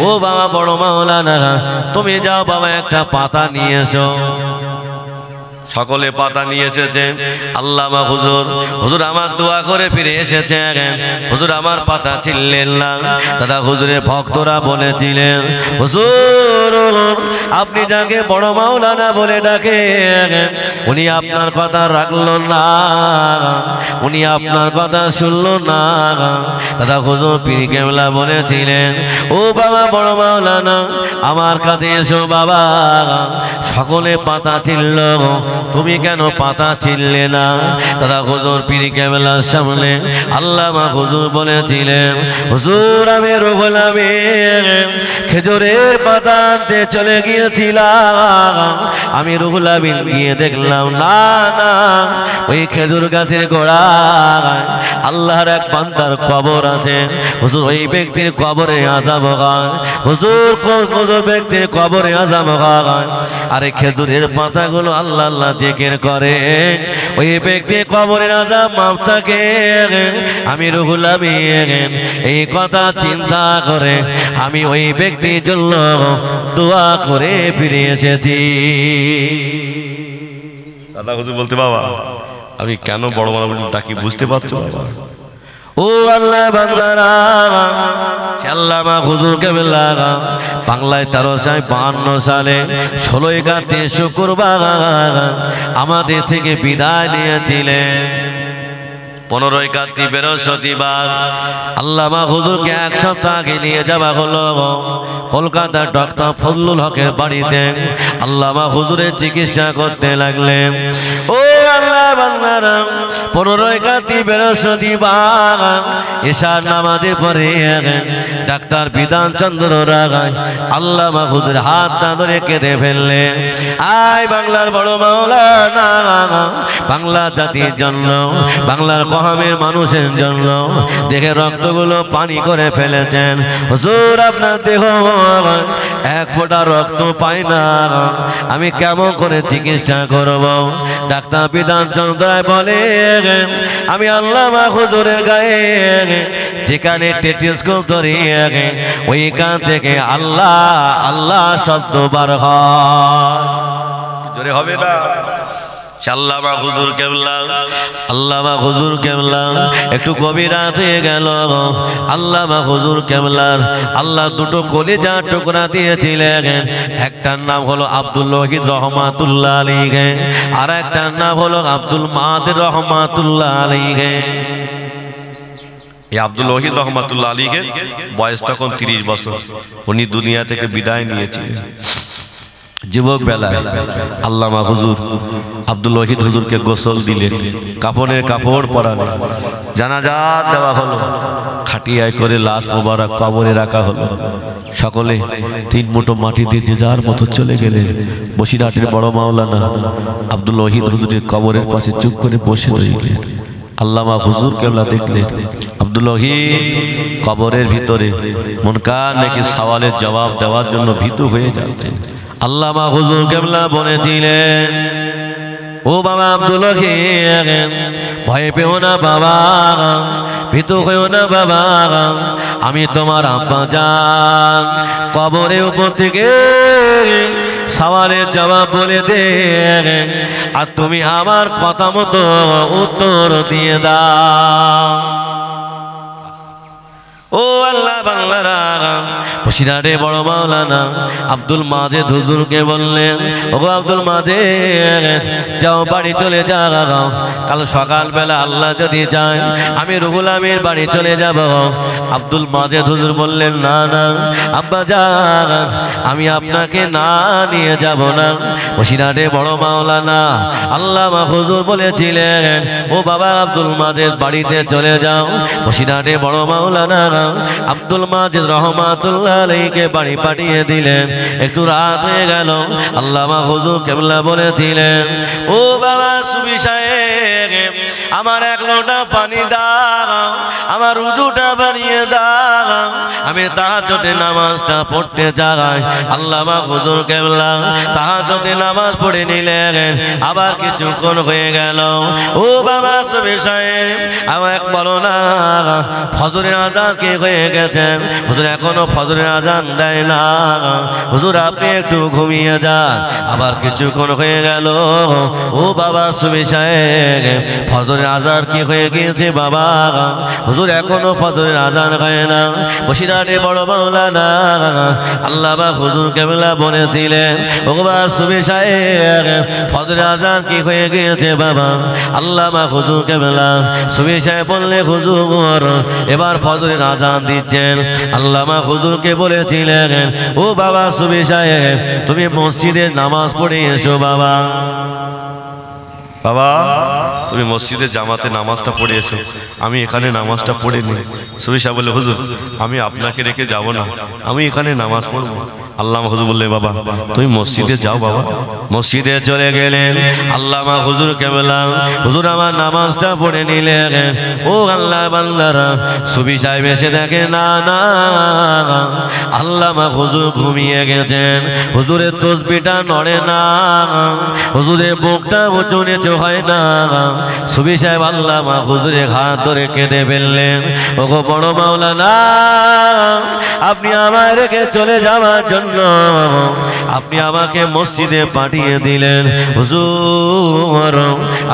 ও বাবা বড় মাওলানা তুমি যাও বাবা একটা পাতা নিয়ে এসো। সকলে পাতা নিয়ে এসেছে। আল্লামা হুজুর হুজুর আমার দোয়া করে ফিরে এসেছেন। হুজুর আমার পাতা ছিললেন না। দাদা হুজুরের ভক্তরা বলেছিলেন, হুজুর আপনি যাকে বড় মাওলানা বলে ডাকে উনি আপনার কথা রাখলো না, উনি আপনার কথা শুনলো না। দাদা হুজুর পীর কেবলা বলেছিলেন, ও বাবা বড় মাওলানা আমার কাছে এসো বাবা। সকলে পাতা ছিলল, তুমি কেন পাতা ছিললে না? দাদা হুজুর পীর কেবলার সামনে আল্লামা হুজুর বলেছিলেন, হুজুর আমি রুহুল আমিন খেজুরের পাতা আনতে চলে গিয়েছিলাম, আমি রুহুল আমিন গিয়ে দেখলাম না না ওই খেজুর গাছের গোড়ায় আল্লাহর এক বান্দার কবর আছে। হুজুর ওই ব্যক্তির কবরে আযাব হয়। হুজুর কোন ব্যক্তির কবরে আযাব হয়, আরে খেজুরের পাতাগুলো আল্লাহ আল্লাহ জিকির করে, ওই ব্যক্তি কবরের আযাব মাফ থাকে। আমি রুহুল আমিন এই কথা চিন্তা করে আমি ওই ব্যক্তির জন্য দোয়া করে ফিরে এসেছি। দাদা হুজুর বলতে, বাবা আমি কেন বড় মাওলানা ডাকি বুঝতে পারছো বাবা? ও আল্লাহ বান্দারা, আল্লামা হুজুর কেবলা বাংলায় 1352 সালে 16 কাতে শুক্রবার আমাদের থেকে বিদায় নিয়েছিলেন। 15 কাতি বৃহস্পতিবার আল্লামা হুজুরকে এক সপ্তাহ আগে নিয়ে যাওয়া হলো কলকাতার ডক্টর ফজলুল হকের বাড়িতে। আল্লামা হুজুরের চিকিৎসা করতে লাগলেন। ও আল্লাহ বান্দারা, 15 কাতি বৃহস্পতিবার এশার নামাজের পরে ডাক্তার বিধান চন্দ্র রায় আল্লামা হুজুর হাতটা ধরে কেঁদে ফেললেন। আয় বাংলার বড় মাওলানা, বাংলা জাতির জন্য, বাংলার কওমের মানুষের জন্য দেখে রক্তগুলো পানি করে ফেলেছেন। হুজুর আপনার দেহ এক ফোঁটা রক্ত পায় না, আমি কেমন করে চিকিৎসা করব? ডাক্তার বিধান চন্দ্র রায় বলে, আমি আল্লামা হুজুরের গায়ে যেখানে টেলিস্কোপ ধরিয়ে ওইখান থেকে আল্লাহ আল্লাহ শব্দ বার হয়। জোরে হবে না? আল্লামা হুজুর কেবলা, আল্লামা হুজুর কেবলা একটু গভীর রাত হয়ে গেল। আল্লামা হুজুর কেবলার আল্লাহ দুটো কলিজা টুকরা দিয়েছিলেন। একটার নাম হলো আব্দুল ওয়াহিদ রহমাতুল্লাহ আলাইহি, আর একটার নাম হলো আব্দুল মাদির রহমাতুল্লাহ আলাইহি। এই আব্দুল ওয়াহিদ রহমাতুল্লাহ আলাইহি বয়স তখন 30 বছর। উনি দুনিয়া থেকে বিদায় নিয়েছিলেন যুবক বেলায়। আল্লামা হুজুর আব্দুল ওয়াহিদ হুজুরকে গোসল দিলেন, কাফনের কাপড় পরালেন, জানাজা দেওয়া হলো, খাটিয়ায় করে লাশ মোবারক কবরে রাখা হলো। সকলে 3 মুঠো মাটি দিয়ে যে যার মতো চলে গেলেন। বসিরহাটের বড় মাওলানা আব্দুল ওয়াহিদ হুজুরের কবরের পাশে চুপ করে বসে রইলেন। আল্লামা হুজুর কেবলা দেখলেন আব্দুল ওয়াহিদ কবরের ভিতরে মুনকার নাকি সওয়ালের জবাব দেওয়ার জন্য ভীতু হয়ে যাচ্ছে। আল্লামা হুজুর কেবলা বলেছিলেন, ও বাবা আব্দুল ওয়াহিদ, ভয় পেও না বাবা, ভীতু হইও না বাবা, আমি তোমার আব্বা জান, কবরের উপর থেকে সওয়ালের জবাব বলে দে, আর তুমি আমার কথা মতো উত্তর দিয়ে দাও। ও আল্লাহ বাংলারা, বসিরহাটে বড় মাওলানা আব্দুল মাজেদ হুজুরকে বললেন, ও আব্দুল মাজেদ, যাও বাড়ি চলে যাও, কাল সকালবেলা আল্লাহ যদি যায় আমি রুহুল আমির বাড়ি চলে যাব। আব্দুল মাজেদ হুজুর বললেন, না না আব্বা যান, আমি আপনাকে না নিয়ে যাব না। বসিরহাটে বড় মাওলানা আল্লামা হুজুর বলেছিলেন, ও বাবা আব্দুল মাজেদ বাড়িতে চলে যাও। বসিরহাটে বড় মাওলানা আব্দুল মাজেদ রহমাতুল্লাহ আলাইহিকে বাড়ি পাঠিয়ে দিলেন। একটু রাত হয়ে গেল। আল্লামা হুজুর কেবলা বলেছিলেন, ও বাবা সুবি সাহেব, আমার 1 লোটা পানি দাও, আমার উযুটা বানিয়ে দাও, আমি তাহাজ্জুদের নামাজটা পড়তে যাই। আল্লামা হুজুর কেবলা তাহাজ্জুদের নামাজ পড়ে নিলেন। আবার কিছুক্ষণ হয়ে গেল। ও বাবা সুবি সাহেব, আমার বলো না ফজরের আযান কি হয়ে গেছেন? হুজুর এখনো ফজরের আযান দেয় না, হুজুর আপনি একটু ঘুমিয়ে যান। আবার কিছুক্ষণ হয়ে গেল। ও বাবা সুবি সাহেব, ফজরের আযান কি হয়ে গিয়েছে বাবা? হুজুর এখনো ফজরের আযান হয় না। বসিরহাটে বড় মাওলানা আল্লামা হুজুর কেবলা বলেছিলেন, ও বাবা সুবি সাহেব, ফজরের আযান কি হয়ে গিয়েছে বাবা? আল্লামা হুজুর কেবলা সুবি সাহেব বললে, হুজুর এবার ফজরের আযান দিচ্ছেন। আল্লামা হুজুরকে বলেছিলেন, ও বাবা সুবি সাহেব, তুমি মসজিদে নামাজ পড়ে এসো বাবা। বাবা তুমি মসজিদে জামাতে নামাজটা পড়ে এসো, আমি এখানে নামাজটা পড়ে নিই। সুবি সাহেব বলে, হুজুর আমি আপনাকে রেখে যাব না, আমি এখানে নামাজ পড়বো। আল্লামা হুজুর বললে, বাবা তুমি মসজিদে যাও বাবা। মসজিদে চলে গেলেন। আল্লামা হুজুর কেবলা হুজুর আমার নামাজটা পড়ে নিলেন। ও আল্লাহ বান্দারা, সুবি সাহেব এসে দেখে না না আল্লামা হুজুর ঘুমিয়ে গেছেন। হুজুরের তসবিহটা নড়ে না, হুজুরের বুকটা উঁচু নিচু হয় না। সুবি সাহেব আল্লামা হুজুরের হাত ধরে কেঁদে ফেললেন, ও গো বড় মাওলানা, আপনি আমায় রেখে চলে যাওয়ার জন্য আপনি আমাকে মসজিদে পাঠিয়ে দিলেন। হুজুর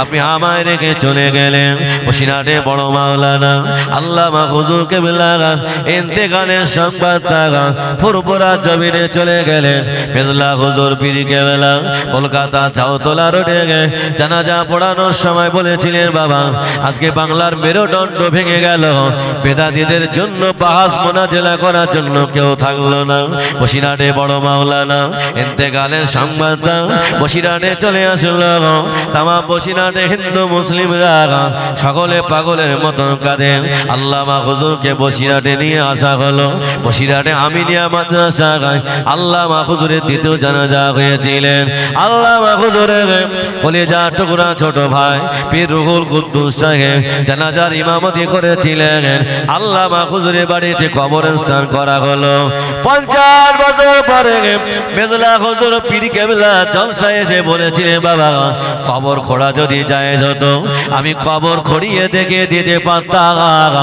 আপনি আমায় রেখে চলে গেলেন। বসিরহাটে বড় মাওলানা আল্লামা হুজুর কেবলা ইন্তেকালের সংবাদটা ফুরফুরা জমিনে চলে গেলেন। মেজলা হুজুর পীর কেবলা কলকাতা চাউতলা রোডে জানাজা পড়ানোর সময় বলেছিলেন, বাবা আজকে বাংলার মেরুদণ্ড ভেঙে গেল, বেদাতীদের জন্য বাহাস মোনাজেলা করার জন্য কেউ থাকলো না। বসিরহাটে বড় মাওলানা ইন্তেকালের সংবাদটা বসিরহাটে চলে আসলো। তামাম বসিরহাটে হিন্দু মুসলিমরা সকলে পাগলের মতন কাঁদেন। আল্লামা হুজুরকে বসিরহাটে নিয়ে আসা হলো। বসিরহাটে আমিনিয়া মাদ্রাসায় আল্লামা হুজুরের দ্বিতীয় জানাজা হয়েছিলেন। আল্লামা হুজুরের কলিজা টুকরা ছোট ভাই পীর রুহুল কুদ্দুস সাহেব জানাজার ইমামতি করেছিলেন। আল্লামা হুজুরের বাড়িতে কবরস্থান করা হলো। 50 বছর পরে মেজলা হুজুর পীর কেবলা জলসায় এসে বলেছিলেন, বাবা কবর খোঁড়া যদি জায়েজ হতো আমি কবর খড়িয়ে দেখে দিতে পারতাম।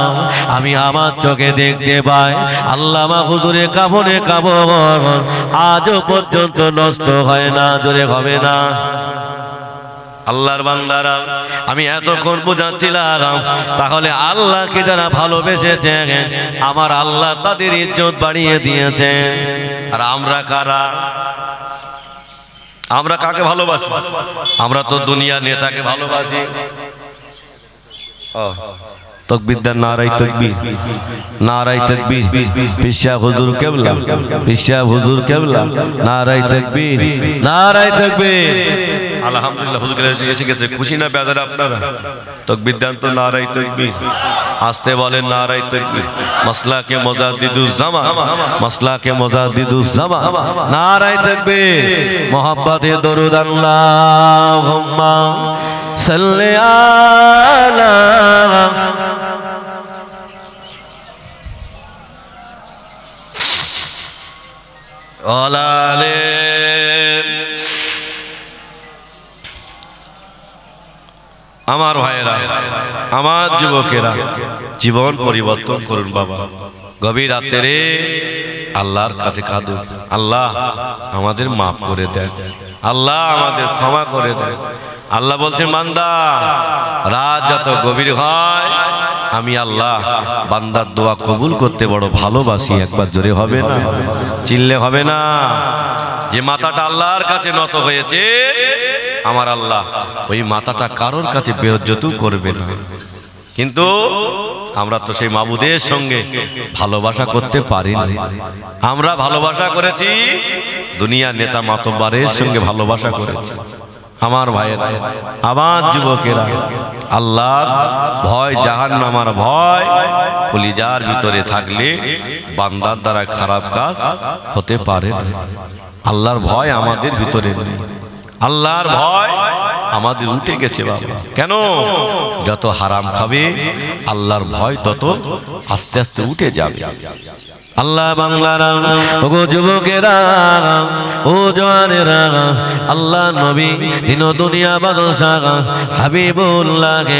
আমি আমার চোখে দেখতে পাই আল্লামা হুজুরের কাফনে কাপড় আজও পর্যন্ত নষ্ট হয় না, জোরে হবে না। আল্লাহর বান্দারা, আমি এতক্ষণ বোঝাচ্ছিলাম তাহলে আল্লাহকে যারা ভালোবেসেছে আমার আল্লাহ তাদের ইজ্জত বাড়িয়ে দিয়েছে। আর আমরা কারা? আমরা কাকে ভালোবাসি? আমরা তো দুনিয়া নেতাকে ভালোবাসি। তকবীর দেন, নারায়ে তাকবীর, নারায়ে তাকবীর। পিসা হুজুর কেবলা, পিসা হুজুর কেবলা, নারায়ে তাকবীর, নারায়ে তাকবীর। আলহামদুলিল্লাহ হুজুর এসে গেছে, খুশি না বেজার আপনারা? তকবীর দেন তো, নারায়ে তাকবীর। আসতে বলেন নারায়ে তাকবীর। মাসলাকে মুজাদ্দিদুজ জামান, মাসলাকে মুজাদ্দিদুজ জামান, নারায়ে তাকবীর। মোহাব্বতে দরুদ আল্লাহুম্মা সাল্লি আলা আলালে। আমার ভাইয়েরা, আমার যুবকেরা, জীবন পরিবর্তন করুন বাবা। গভীর রাত্রে আল্লাহর কাছে কাঁদুন, আল্লাহ আমাদের মাফ করে দেন, আল্লাহ আমাদের ক্ষমা করে দেন। আল্লাহ বলছেন, বান্দা রাত যত গভীর হয় আমি আল্লাহ বান্দার দোয়া কবুল করতে বড় ভালোবাসি। একবার জোরে হবে না, চিল্লে হবে না। যে মাথাটা আল্লাহর কাছে নত হয়েছে আমার আল্লাহ ওই মাথাটা কারোর কাছে বেইজ্জত করবে না। কিন্তু আমরা তো সেই মাবুদের সঙ্গে ভালোবাসা করতে পারি না। আমরা ভালোবাসা করেছি দুনিয়া নেতা মাতব্বরের সঙ্গে ভালোবাসা করেছি। আমার ভাইয়েরা, আমার যুবকেরা, আল্লাহর ভয়, জাহান্নামের ভয় কলিজার ভিতরে থাকলে বান্দার দ্বারা খারাপ কাজ হতে পারে না। আল্লাহর ভয় আমাদের ভিতরে নেই, আল্লাহর ভয় আমাদের উঠে গেছে বাবা। কেন? যত হারাম খাবে আল্লাহর ভয় তত আস্তে আস্তে উঠে যাবে। আল্লাহ বাংলারা, ওগো যুবকেরা, ও জওয়ানেরা, আল্লাহ নবী দিন দুনিয়া বাদশাহ হাবিবুল্লাহ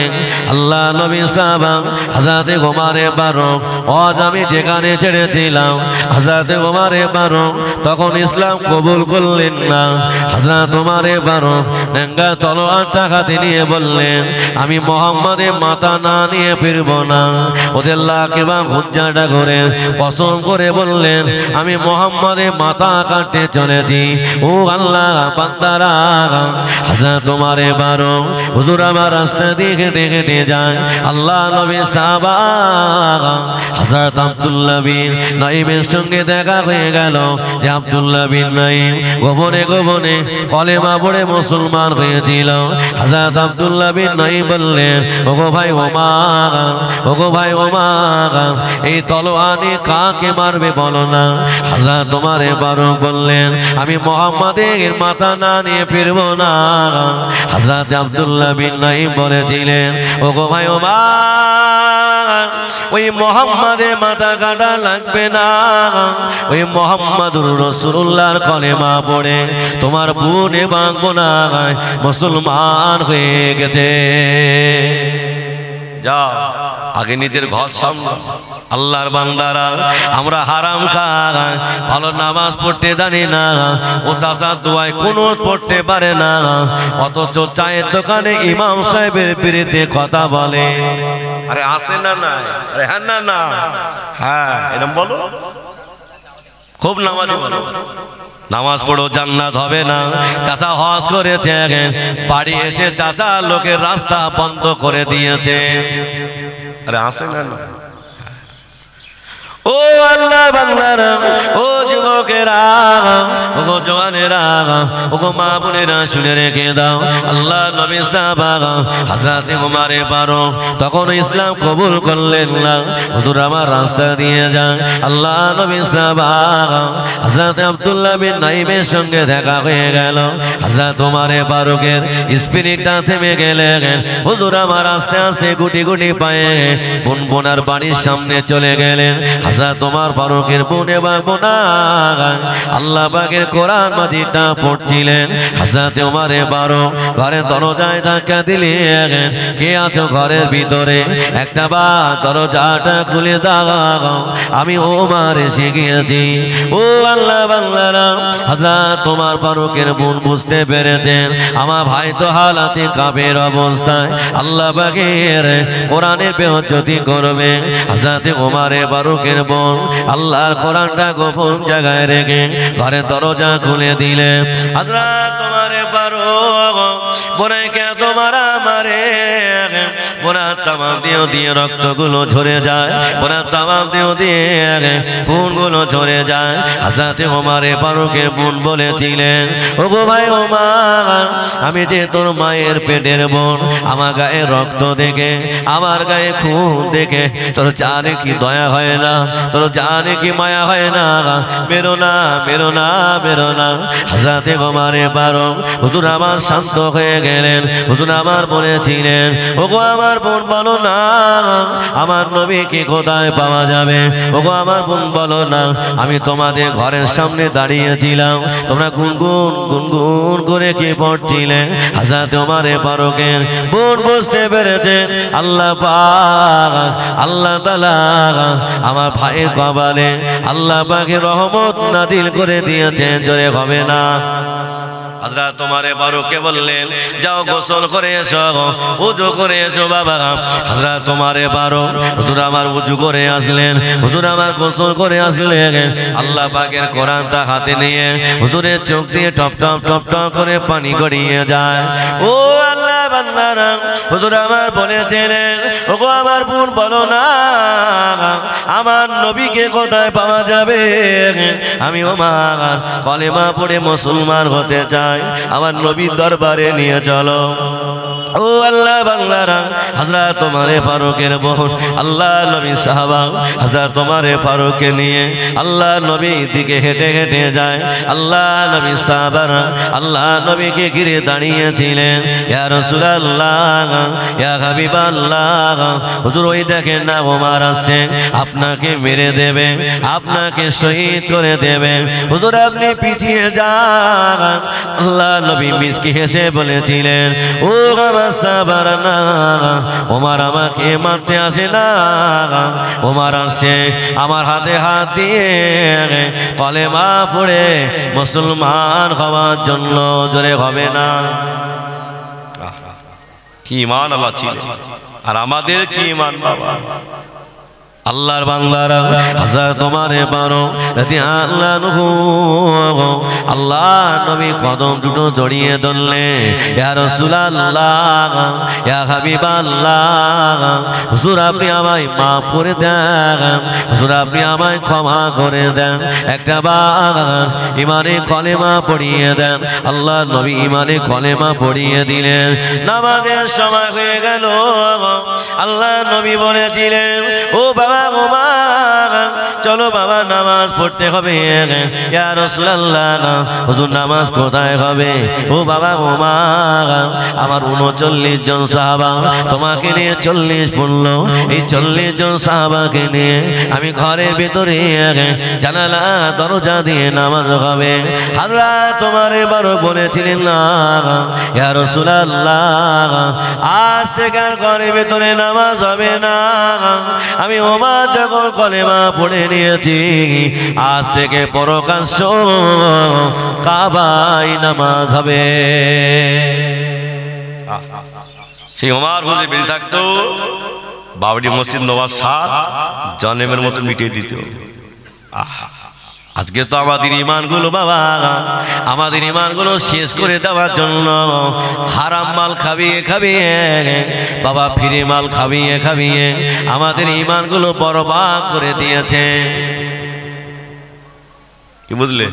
আল্লাহ নবী সাহাবা হযরতে ওমরে ফারুক, আজ আমি যেখানে ছেড়েছিলাম হযরতে ওমরে ফারুক তখন ইসলাম কবুল করলেন না। হযরত ওমরে ফারুক নেঙ্গা তলোয়ারটা হাতে নিয়ে বললেন, আমি মুহাম্মাদের মাথা না নিয়ে ফিরবো না। ওদের লাকিবা হুজ্জাটা করে কসম করে বললেন, আমি মুহাম্মাদের মাথা কাটতে চলেছি। ও আল্লাহ বান্দারা, হযরত ওমরে ফারুক হুজুর আমার রাস্তা দিয়ে হেঁটে হেঁটে যায়। আল্লাহ নবী সাহাবা হযরত আব্দুল্লাহ বিন নাইমের সঙ্গে দেখা হয়ে গেল যে আব্দুল্লাহ বিন নাইম গোপনে গোপনে কলেমা পড়ে মুসলমান হয়েছিল। হযরত আব্দুল্লাহ বিন নাইম বললেন, ওগো ভাই ওমর, ওগো ভাই ওমর, এই তলোয়ারে কাকে মারবে বলো না। হযরত ওমরে ফারুক বললেন, আমি মুহাম্মাদের মাথা না নিয়ে ফিরবো না। হযরত আব্দুল্লাহ বিন নাইম বলেছিলেন, ওগো ভাই ওমর, ওই মুহাম্মাদের মাথা কাটা লাগবে না। ওই মুহাম্মাদুর রাসূলুল্লাহর কলেমা পড়ে তোমার বোন এবং গুনাহ মুসলমান হয়ে গেছে। যাও আগে নিজের ঘর সামলাও। আল্লাহর বান্দারা আমরা হারাম খাই, ভালো নামাজ পড়তে জানি না, ও চাচা দোয়ায় কুনুত পড়তে পারে না, অথচ চায়ের দোকানে ইমাম সাহেবের বিরুদ্ধে কথা বলে। আরে আসে না না, আরে হ্যাঁ না না, হ্যাঁ এরকম বলো, খুব নামাজ বলো, নামাজ পড়ো জান্নাত হবে না। চাচা হজ করেছে, বাড়ি এসে চাচা লোকের রাস্তা বন্ধ করে দিয়েছে। আরে আসে না না, ও আল্লাহ বান্দারা, ও যুবকেরা, ও জওয়ানেরা, ও মা বোনেরা শুনে রেখে দাও। আল্লাহ নবী সাহাবা হযরত ওমর ফারুক তখন ইসলাম কবুল করলেন না, হুজুর আমার রাস্তা দিয়ে যান। আল্লাহ নবী সাহাবা হযরত আব্দুল্লাহ বিন নাইমের সঙ্গে দেখা হয়ে গেল। হযরত ওমর ফারুকের স্পিরিটটা থেমে গেলেন। হুজুর আমার আস্তে আস্তে গুটি গুটি পায়ে বোনার বাড়ির সামনে চলে গেলেন। হযরত ওমর ফারুকের বোনে বা বোনা আল্লাহ পাকের কোরআন মাজিদটা পড়ছিলেন। হযরত ওমর ফারুক ঘরের দরজায় ধাক্কা দিলেন, কে আছো ঘরের ভিতরে, একটা বা দরজাটা খুলে দাও, আমি ওমর এসে গিয়েছি। ও আল্লাহ বান্দারা, হযরত ওমর ফারুকের বোন বুঝতে পেরেছেন আমার ভাই তো হালাতে কাফের অবস্থায় আল্লাহ পাকের কোরআনের বেইজ্জতি করবে। হযরত ওমর ফারুকের বোন আল্লাহর কোরআনটা গোপন জায়গায় রেখে ঘরের দরজা খুলে দিলে। হযরত ওমর ফারুক বোনকে তোমার আমারে বোনার তামাম দিয়ে দিয়ে রক্তগুলো ঝরে যায়, বোনার তামাম দিয়ে দিয়ে খুনগুলো ঝরে যায়। হযরত ওমর ফারুকের বোন বলেছিলেন, ও গো ভাই ওমর, আমি যে তোর মায়ের পেটের বোন, আমার গায়ে রক্ত দেখে, আমার গায়ে খুন দেখে তোর জানে কি দয়া হয় না, তোর জানে কি মায়া হয় না, বেরো না বেরো না বেরো না। হযরত ওমর ফারুক হুজুর আমার শান্ত হয়ে গেলেন। হুজুর আমার বলেছিলেন, ও গো আমার বোন বলো না আমার নবীকে কোথায় পাওয়া যাবে, ও গো আমার বোন বলো না, আমি তোমাদের ঘরের সামনে দাঁড়িয়েছিলাম, তোমরা গুনগুন গুনগুন করে কি পড়ছিলে। হযরত ওমর ফারুকের বোন বুঝতে পেরেছে আল্লাহ পাক আল্লাহ তাআলা আমার ভাইয়ের কপালে আল্লাহ পাকের রহমত নাযিল করে দিয়েছেন। জোরে হবে না। হযরত ওমর ফারুককে বললেন, যাও গোসল করে এসো, ওযু করে এসো বাবা। হযরত ওমর ফারুক হুজুর আমার ওযু করে আসলেন, হুজুর আমার গোসল করে আসলেন। আল্লাহ পাকের কোরআনটা হাতে নিয়ে হুজুরের চোখ দিয়ে টপ টপ টপ টপ করে পানি গড়িয়ে যায়। ও আল্লাহ বান্দারা, হুজুর আমার বলেছিলেন, ও গো আমার বোন বলো না আমার নবীকে কোথায় পাওয়া যাবে, আমি ওমর কলেমা পড়ে মুসলমান হতে চাই, আমার নবীর দরবারে নিয়ে চলো। ও আল্লাহ বান্দারা, হযরত ওমর ফারুকের বোন আল্লাহ নবী সাহাবা হযরত ওমর ফারুককে নিয়ে আল্লাহ নবীর দিকে হেঁটে হেঁটে যায়। আল্লাহ নবী সাহাবারা আল্লাহ নবীকে ঘিরে দাঁড়িয়েছিলেন। ইয়া রাসূলুল্লাহ, ইয়া হাবিবাল্লাহ, হুজুর ওই দেখেন না ওমর আসছে, আপনাকে মেরে দেবে, আপনাকে শহীদ করে দেবে, হুজুর আপনি পিছিয়ে যান। আল্লাহ নবী মিসকি হেসে বলেছিলেন, ও আমার সাহাবারা না, ওমর আমাকে মারতে আসে না, ওমর আসছে আমার হাতে হাত দিয়ে কলেমা পড়ে মুসলমান হওয়ার জন্য। জোরে হবে না। কি ঈমান আল্লাহ ছিল, আর আমাদের কি ঈমান বাবা। আল্লাহর বান্দারা হযরত ওমর ফারুক রাদিয়াল্লাহু আনহু আল্লাহ নবী কদম দুটো জড়িয়ে ধরলেন। ইয়া রাসূলুল্লাহ, ইয়া হাবিবাল্লাহ, হুজুর আপনি আমায় মাফ করে দেন, হুজুর আপনি আমায় ক্ষমা করে দেন, একটা বার ইমানে কলেমা পড়িয়ে দেন। আল্লাহ নবী ইমানে কলেমা পড়িয়ে দিলেন। নামাজের সময় হয়ে গেল। আল্লাহ নবী বলেছিলেন, ও বাবা ওমর চলো বাবা নামাজ পড়তে হবে। ইয়া রাসূলুল্লাহ হুজুর নামাজ কোথায় হবে? ও বাবা ও মা, আমার 39 জন সাহাবা তোমাকে নিয়ে 40 পড়লো, এই 40 জন সাহাবাকে নিয়ে আমি ঘরের ভিতরে জানালা দরজা দিয়ে নামাজ হবে। হযরত তোমার এবারও বলেছিলেন না ইয়া রাসূলুল্লাহ আজ থেকে আর ঘরের ভিতরে নামাজ হবে না। আমি ওমর যখন কলেমা পড়ে নিয়েছি, আজ থেকে প্রকাশ্য কাবায় নামাজ হবে। সেই ওমর হুজুর বেঁচে থাকতো, বাবরি মসজিদ নওয়াজ সাদ জন্মের মতো মিটিয়ে দিত। আজকে তো আমাদের ইমানগুলো বাবা, আমাদের ইমানগুলো শেষ করে দেওয়ার জন্য হারাম মাল খাবিয়ে খাবিয়ে বাবা, ফ্রি মাল খাবিয়ে খাবিয়ে আমাদের ইমানগুলো বরবাদ করে দিয়েছে। কি বুঝলে?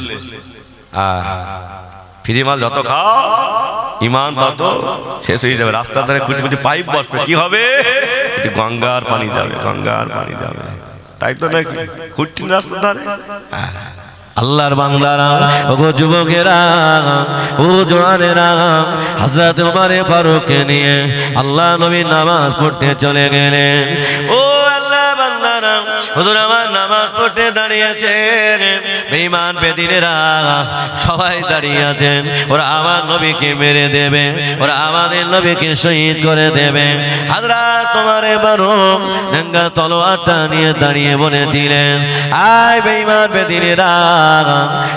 ফ্রি মাল যত খাও ইমান তত শেষ হয়ে যাবে। রাস্তা ধারে কুচি কুচি পাইপ বসবে, কি হবে? গঙ্গার পানি যাবে, গঙ্গার পানি যাবে, তাই তো নাকি? কুট্টি রাস্তা ধারে আল্লাহর বান্দারা, ওগো যুবকেরা, ও জওয়ানেরা, হযরত ওমর ফারুককে নিয়ে আল্লাহ নবী নামাজ পড়তে চলে গেলেন। ও আল্লাহ বান্দারা, হুজুর আমার নামাজ পড়তে দাঁড়িয়েছে, বেঈমান বেদিনেরা সবাই দাঁড়িয়ে আছেন, ওরা আমার নবীকে মেরে দেবে, ওরা আমাদের নবীকে শহীদ করে দেবে। হযরত ওমর ফারুক নাঙ্গা তলোয়ারটা নিয়ে দাঁড়িয়ে বলেছিলেন, আয় বেঈমান বেদিনেরা,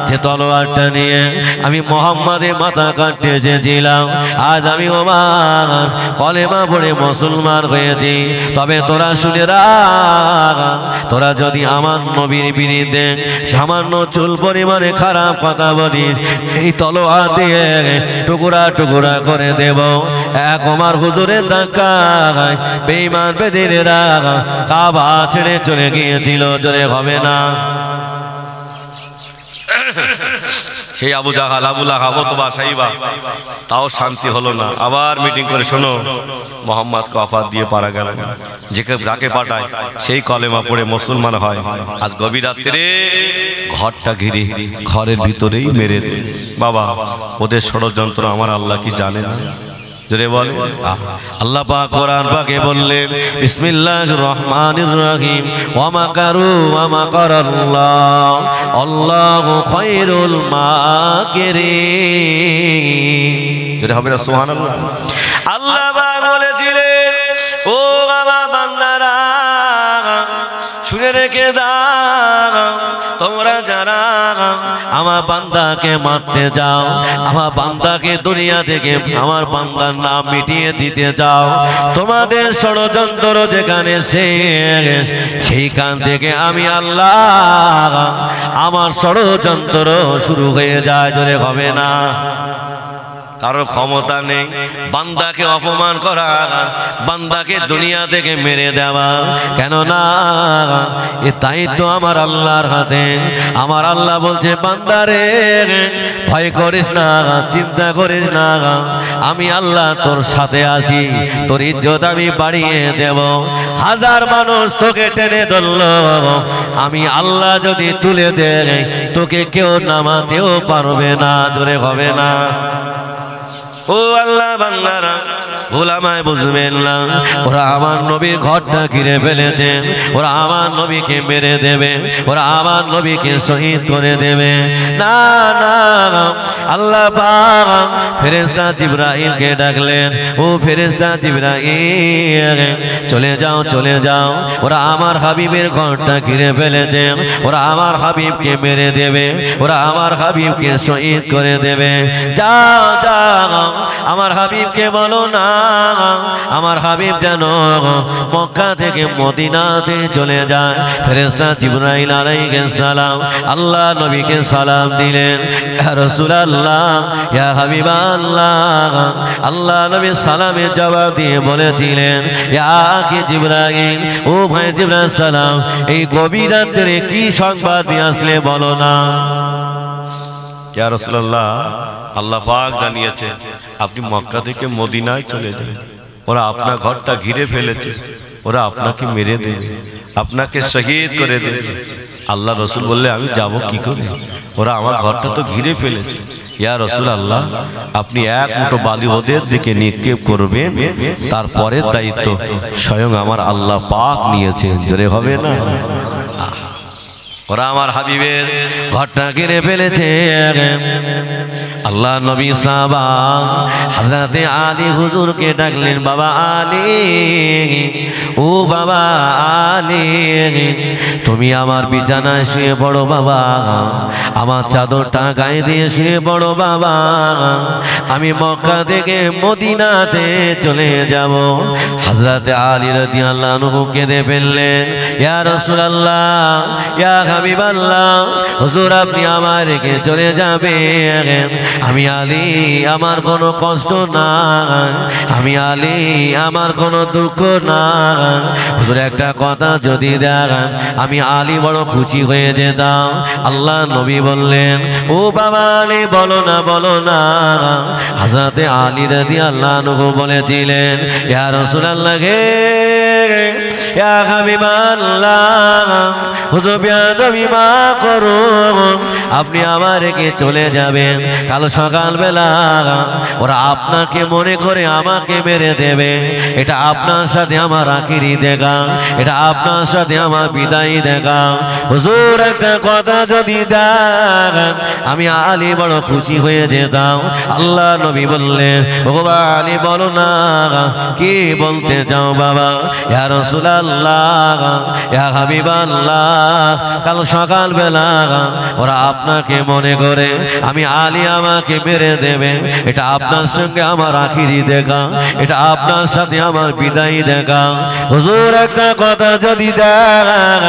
যে তলোয়ারটা নিয়ে আমি মুহাম্মাদের মাথা কাটতে এসেছিলাম, আজ আমি ওমর কলেমা পড়ে মুসলমান হয়েছি। তবে তোরা শুনে রাখ, তোরা যদি আমার নবীর বিরুদ্ধে সামান্য চুল পরিমাণে খারাপ কথা বলিস, এই তলোয়ার দিয়ে টুকরা টুকরা করে দেব। এক ওমর হুজুরের ধাক্কায় বেঈমান বেদিনেরা কাবা ছেড়ে চলে গিয়েছিল। জোরে হবে না? সেই আবু জাহাল, আবু লাহাব, ওতবা, সাইবা, তাও শান্তি হলো না। আবার মিটিং করে, শোনো মোহাম্মদকে অফার দিয়ে পারা গেল না, যাকে পাঠায় সেই কলেমা পড়ে মুসলমান হয়। আজ গভীর রাত্রে ঘরটা ঘিরে ঘরের ভিতরেই মেরে দে। বাবা, ওদের ষড়যন্ত্র আমার আল্লাহ কি জানে না? জোরে বলে। আল্লাহ পাক কোরআন পাকে বললেন, বিসমিল্লাহির রহমানির রহিম, ওয়া মাকারু ওয়া মাকারাল্লাহ আল্লাহু খায়রুল মাকিরিন। জোরে হবে না সুবহানাল্লাহ? আল্লাহ পাক বলেছিলেন, ও আমার বান্দারা শুনে রেখে দাও, তোমরা যারা আমার বান্দাকে মারতে যাও, আমার বান্দাকে দুনিয়া থেকে আমার বান্দার নাম মিটিয়ে দিতে যাও, তোমাদের ষড়যন্ত্র যেখানে সেইখান থেকে আমি আল্লাহ আমার ষড়যন্ত্র শুরু হয়ে যায়। জোরে হবে না? কারো ক্ষমতা নেই বান্দাকে অপমান করা, বান্দাকে দুনিয়া থেকে মেরে দেওয়া। কেননা এ দায়িত্ব আমার আল্লাহর হাতে। আমার আল্লাহ বলছে, বান্দারে ভয় করিস না, চিন্তা করিস না, আমি আল্লাহ তোর সাথে আছি, তোর ইজ্জত আমি বাড়িয়ে দেব। হাজার মানুষ তোকে টেনে ধরল, আমি আল্লাহ যদি তুলে দেয় তোকে কেউ নামাতেও পারবে না। জোরে হবে না? ও আল্লাহ বান্দারা, ভুলামায় বুঝবেন না, ওরা আমার নবীর ঘরটা ঘিরে ফেলেছে, ওরা আমার নবীকে মেরে দেবে, ওরা আমার নবীকে শহীদ করে দেবে। না না, আল্লাহ পাক ফেরেশতা জিবরাইলকে ডাকলেন, ও ফেরেশতা জিবরাইল, চলে যাও চলে যাও, ওরা আমার হাবিবের ঘরটা ঘিরে ফেলেছে, ওরা আমার হাবিবকে মেরে দেবে, ওরা আমার হাবিবকে শহীদ করে দেবে। যাও যাও, আমার হাবিবকে বলো না আমার হাবিব যেন মক্কা থেকে মদিনাতে চলে যায়। ফেরেশতা জিবরাইল আলাইহিস সালাম আল্লাহ নবীকে সালাম দিলেন, ইয়া রাসূলুল্লাহ, ইয়া হাবিবাল্লাহ। আল্লাহ নবী সালামের জবাব দিয়ে বলেছিলেন, ইয়া আখি জিবরাইল, ও ভাই জিবরাইল সালাম, এই গভীর রাতে কি সংবাদ নিয়ে আসলে বলো না। ইয়া রাসূলুল্লাহ, আল্লাহ পাক জানিয়েছে আপনি মক্কা থেকে মদিনায় চলে যান, ওরা আপনার ঘরটা ঘিরে ফেলেছে, ওরা আপনাকে মেরে দেবে। আপনাকে শহীদ করে দেবে। আল্লাহ রসুল বললে আমি যাব কি করে, ওরা আমার ঘরটা তো ঘিরে ফেলেছে। ইয়া রসুল আল্লাহ, আপনি এক মুঠো বালি ওদের দিকে নিক্ষেপ করবেন, তারপরের দায়িত্ব স্বয়ং আমার আল্লাহ পাক নিয়েছেন। জোরে হবে না? ওরা আমার হাবিবের ঘরটা ঘিরে ফেলেছে। আল্লাহ নবী সাহাবা হযরতে আলী হুজুরকে ডাকলেন, বাবা আলী, ও বাবা আলী, তুমি আমার বিছানায় শুয়ে পড়ো বাবা, আমার চাদরটা গায়ে দিয়ে শুয়ে পড়ো বাবা, আমি মক্কা থেকে মদিনাতে চলে যাব। হযরতে আলী রাদিয়াল্লাহু আনহু কেঁদে ফেললেন, ইয়া রাসূলুল্লাহ, ইয়া হাবিবাল্লাহ, হুজুর আপনি আমার রেখে চলে যাবেন, আমি আলী আমার কোনো কষ্ট নাই, আমি আলী আমার কোনো দুঃখ নাই, হুজুর একটা কথা যদি দেন আমি আলী বড় খুশি হয়ে যেতাম। আল্লাহ নবী বললেন, ও বাবা আলী বলো না, বলো না। হযরতে আলী রাদিয়াল্লাহু আনহু বলেছিলেন, ইয়া রাসূলুল্লাহ গে, ইয়া হাবিবাল্লাহ, হুজুর বিয়াদবি মা করুন, আপনি আমার রেখে চলে যাবেন, কাল সকালবেলা ওরা আপনাকে মনে করে আমাকে মেরে দেবে, এটা আপনার সাথে আমার আখিরি দেখা, এটা আপনার সাথে আমার বিদায়ী দেখা। হুজুর একটা কথা যদি দেন আমি আলী বড় খুশি হয়ে যেতাম। আল্লাহ নবী বললেন, ও বাবা আলী বলো না, কি বলতে চাও বাবা? ইয়া রাসূলুল্লাহ, ইয়া হাবিবাল্লাহ, কাল সকালবেলা ওরা আপনাকে মনে করে আমি আলী আমাকে মেরে দেবে, এটা আপনার সঙ্গে আমার আখিরি দেখা, এটা আপনার সাথে আমার বিদায়ী দেখা। হুজুর একটা কথা যদি দেন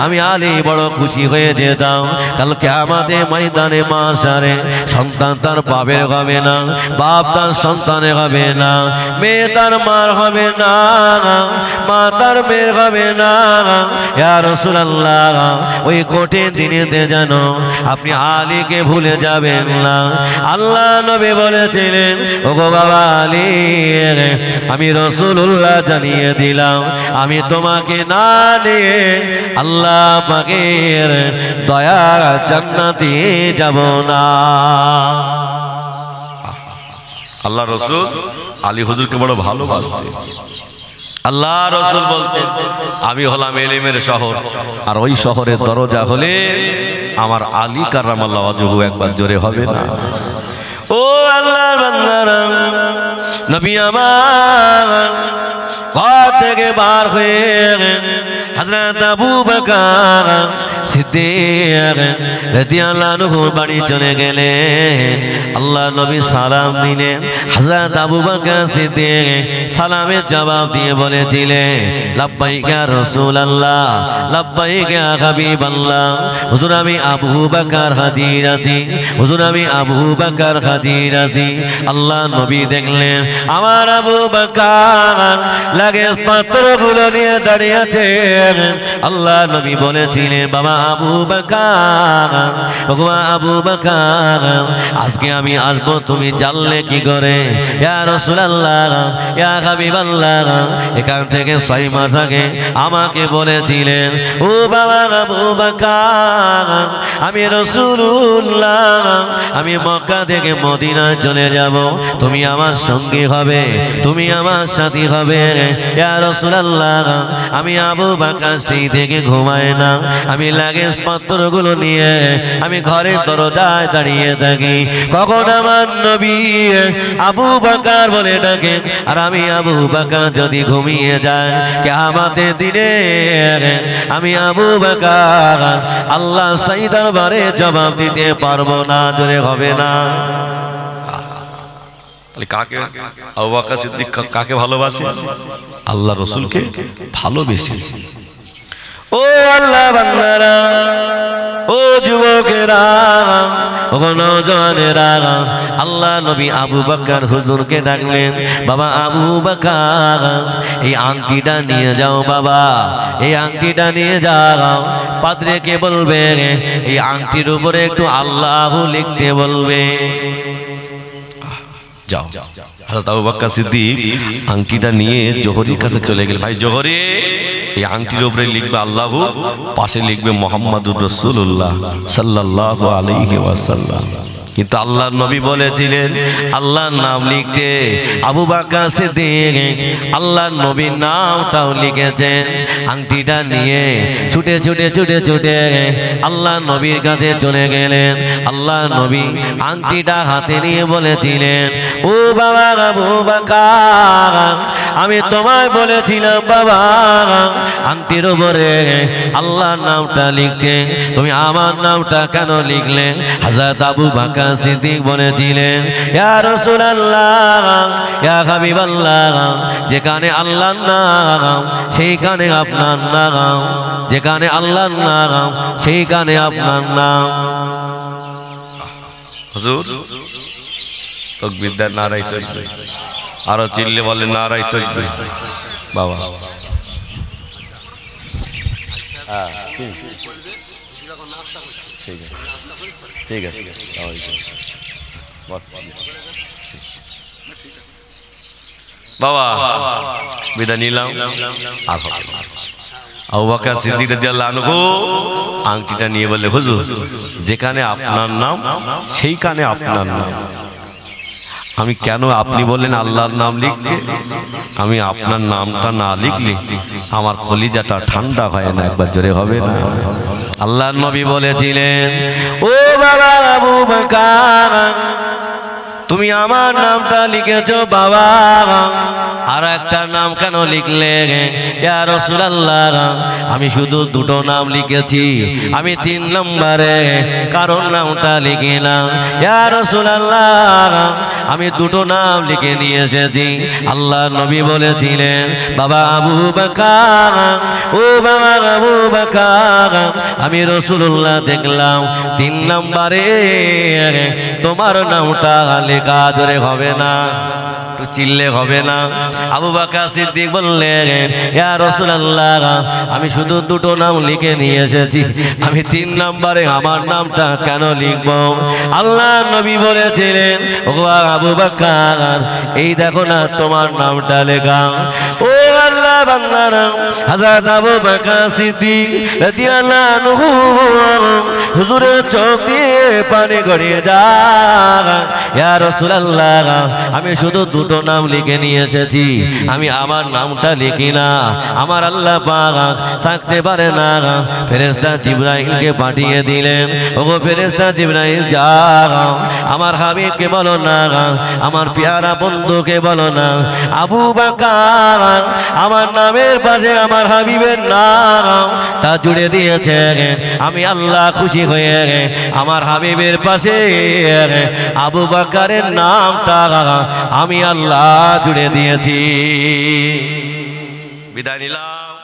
আমি আলী বড় খুশি হয়ে যেতাম। কাল কিয়ামতে ময়দানে মাশারে সন্তান তার বাপের হবে না, বাপ তার সন্তানের হবে না, মেয়ে তার মার হবে না, মা তার মেয়ের হবে না। ইয়া রাসূলুল্লাহ, ওই কঠিন দিনেতে যেন আপনি আলীকে ভুলে যাবেন না। আল্লাহ নবী বলেছিলেন, ও গো বাবা আলী, আমি রাসূলুল্লাহ জানিয়ে দিলাম, আমি তোমাকে না নিয়ে আল্লাহ পাকের দয়া জান্নাতে যাব না। আল্লাহ রসুল আলী হুজুরকে বড় ভালোবাসতেন। আল্লাহ রসুল বলতেন, আমি হলাম এলেমের শহর, আর ওই শহরের দরজা হলে আমার আলী কারামাল্লাহ ওয়াজহু। একবার জোরে হবে না? ও আল্লাহর বান্দারা, নবী আমার ঘর থেকে বার হয়ে হযরত আবু বকর সিদ্দিক রাদিয়াল্লাহু আনহুর বাড়ি চলে গেলেন। আল্লাহ নবী সালাম দিলেন। হযরত আবু বকর সিদ্দিক সালামের জবাব দিয়ে বলেছিলেন, লাব্বাইক ইয়া রাসূলুল্লাহ, লাব্বাইক ইয়া হাবিবাল্লাহ। হুজুর আমি আবু বকর হাজির আছি, হুজুর আমি আবু বকর হাজির আছি। আল্লাহ নবী দেখলেন আমার আবু বকর লাগেজ পাত্রগুলো নিয়ে দাঁড়িয়ে আছে। আল্লাহ নবী বলেছিলেন, বাবা আবু বকর, ওগো আবু বকর, আজকে আমি আসবো তুমি জানলে কি করে? ইয়া রাসূলুল্লাহ, ইয়া হাবিবাল্লাহ, এখান থেকে 6 মাস আগে আমাকে বলেছিলেন, ও বাবা আবু বকর, আমি রাসূলুল্লাহ, আমি মক্কা থেকে মদিনায় চলে যাব, তুমি আমার সঙ্গী হবে, তুমি আমার সাথী হবে। ইয়া রাসূলুল্লাহ, আমি আবু বকর সেই থেকে ঘুমায় না, আমি লাগেজ পত্রগুলো নিয়ে আমি ঘরের দরজায় দাঁড়িয়ে থাকি। কখন আমার নবী আবু বকর বলে ডাকে, আর আমি আবু বকর যদি ঘুমিয়ে যায়, কিয়ামতের দিনে আমি আবু বকর আল্লাহ সেই দরবারে জবাব দিতে পারবো না। জোরে হবে না? কাকে আবু বকর সিদ্দিক কাকে ভালোবাসে? আল্লাহ রসুলকে ভালোবেসে। ও আল্লাহ বান্দারা, ও যুবকেরা, ও নওজওয়ানেরা, আল্লাহ নবী আবু বকর হুজুরকে ডাকলেন, বাবা আবু বকর, এই আংটিটা নিয়ে যাও বাবা, এই আংটিটা নিয়ে যাও। পাদ্রীকে বলবে এই আংটির উপরে একটু আল্লাহু লিখতে বলবে। যাও। হযরত আবু বকর সিদ্দিক আংটিটা নিয়ে জোহরির কাছে চলে গেল। ভাই জোহরি, এই আংটির উপরে লিখবে আল্লাহু, পাশে লিখবে মুহাম্মাদুর রাসূলুল্লাহ সাল্লাল্লাহু আলাইহি ওয়াসাল্লাম। কিন্তু আল্লাহর নবী বলেছিলেন আল্লাহর নাম লিখতে আবু বকর সিদ্দিক আল্লাহর নবীর নামটাও লিখেছেন। আংটিটা নিয়ে ছুটে ছুটে ছুটে ছুটে আল্লাহর নবীর কাছে চলে গেলেন। আল্লাহর নবী আংটিটা হাতে নিয়ে বলেছিলেন, ও বাবা আবু বকর, আমি তোমায় বলেছিলাম বাবা আংটির উপরে আল্লাহর নামটা লিখতে, তুমি আমার নামটা কেন লিখলে? হযরত আবু বকর সিদ্দিক বলেছিলেন, ইয়া রাসূলুল্লাহ, ইয়া হাবিবাল্লাহ, যেখানে আল্লাহর নাম সেইখানে আপনার নাম, যেখানে আল্লাহর নাম সেইখানে আপনার নাম। হুজুর তাকবীর দেন, নারায়ে তাকবীর, আরো চিল্লে বলেন নারায়ে তাকবীর। বাবা হ্যাঁ ঠিক আছে ঠিক আছে বাবা বিদায় নিলাম। আবু বকর সিদ্দিক রাদিয়াল্লাহু আনহু আংটিটা নিয়ে বলে, হুজুর যেখানে আপনার নাম সেইখানে আপনার নাম। আমি কেন, আপনি বলেন আল্লাহর নাম লিখতে, আমি আপনার নামটা না লিখলে আমার কলিজাটা ঠান্ডা হয় না। একবার জোরে হবে না? আল্লাহর নবী বলেছিলেন, ও বাবা আবু বকর, তুমি আমার নামটা লিখেছো বাবা, আর একটা নাম কেন লিখলে? ইয়া রাসূলুল্লাহ, আমি শুধু দুটো নাম লিখেছি, আমি 3 নম্বরে কারণ নামটা লিখি না। ইয়া রাসূলুল্লাহ, আমি দুটো নাম লিখে নিয়ে এসেছি। আল্লাহর নবী বলেছিলেন, বাবা আবু বকর, ও বাবা আবু বকর, আমি রাসূলুল্লাহ দেখলাম 3 নম্বরে তোমার নামটা লেখা। জোরে হবে না? একটু চিল্লে হবে না? আবু বকর সিদ্দিক বললেন, ইয়া রাসূলুল্লাহ, আমি শুধু দুটো নাম লিখে নিয়ে এসেছি, আমি 3 নম্বরে আমার নামটা কেন লিখব? আল্লাহর নবী বলেছিলেন, ও আবু বকর, এই দেখো না তোমার নামটা লেখা। ও আল্লাহ বান্দারা, হযরত আবু বকর সিদ্দিক রাদিয়াল্লাহু আনহু হুজুরের চোখ দিয়ে পানি গড়িয়ে যায়। ইয়া রাসূলুল্লাহ, আমি শুধু দুটো নাম লিখে নিয়ে এসেছি, আমি আমার নামটা লিখি না। আমার আল্লাহ পাক থাকতে পারে না, ফেরেশতা জিবরাইলকে পাঠিয়ে দিলেন, ওগো ফেরেশতা জিবরাইল যাও, আমার হাবিবকে বলো না, আমার পেয়ারা বন্ধুকে বলো না, আবু বকর আমার নামের পাশে আমার হাবিবের নাম তা জুড়ে দিয়েছে। আমি আল্লাহ খুশি হয়ে আমার হাবিবের পাশে আবু বকরের নামটা আমি আল্লাহ জুড়ে দিয়েছি। বিদায় নিলাম।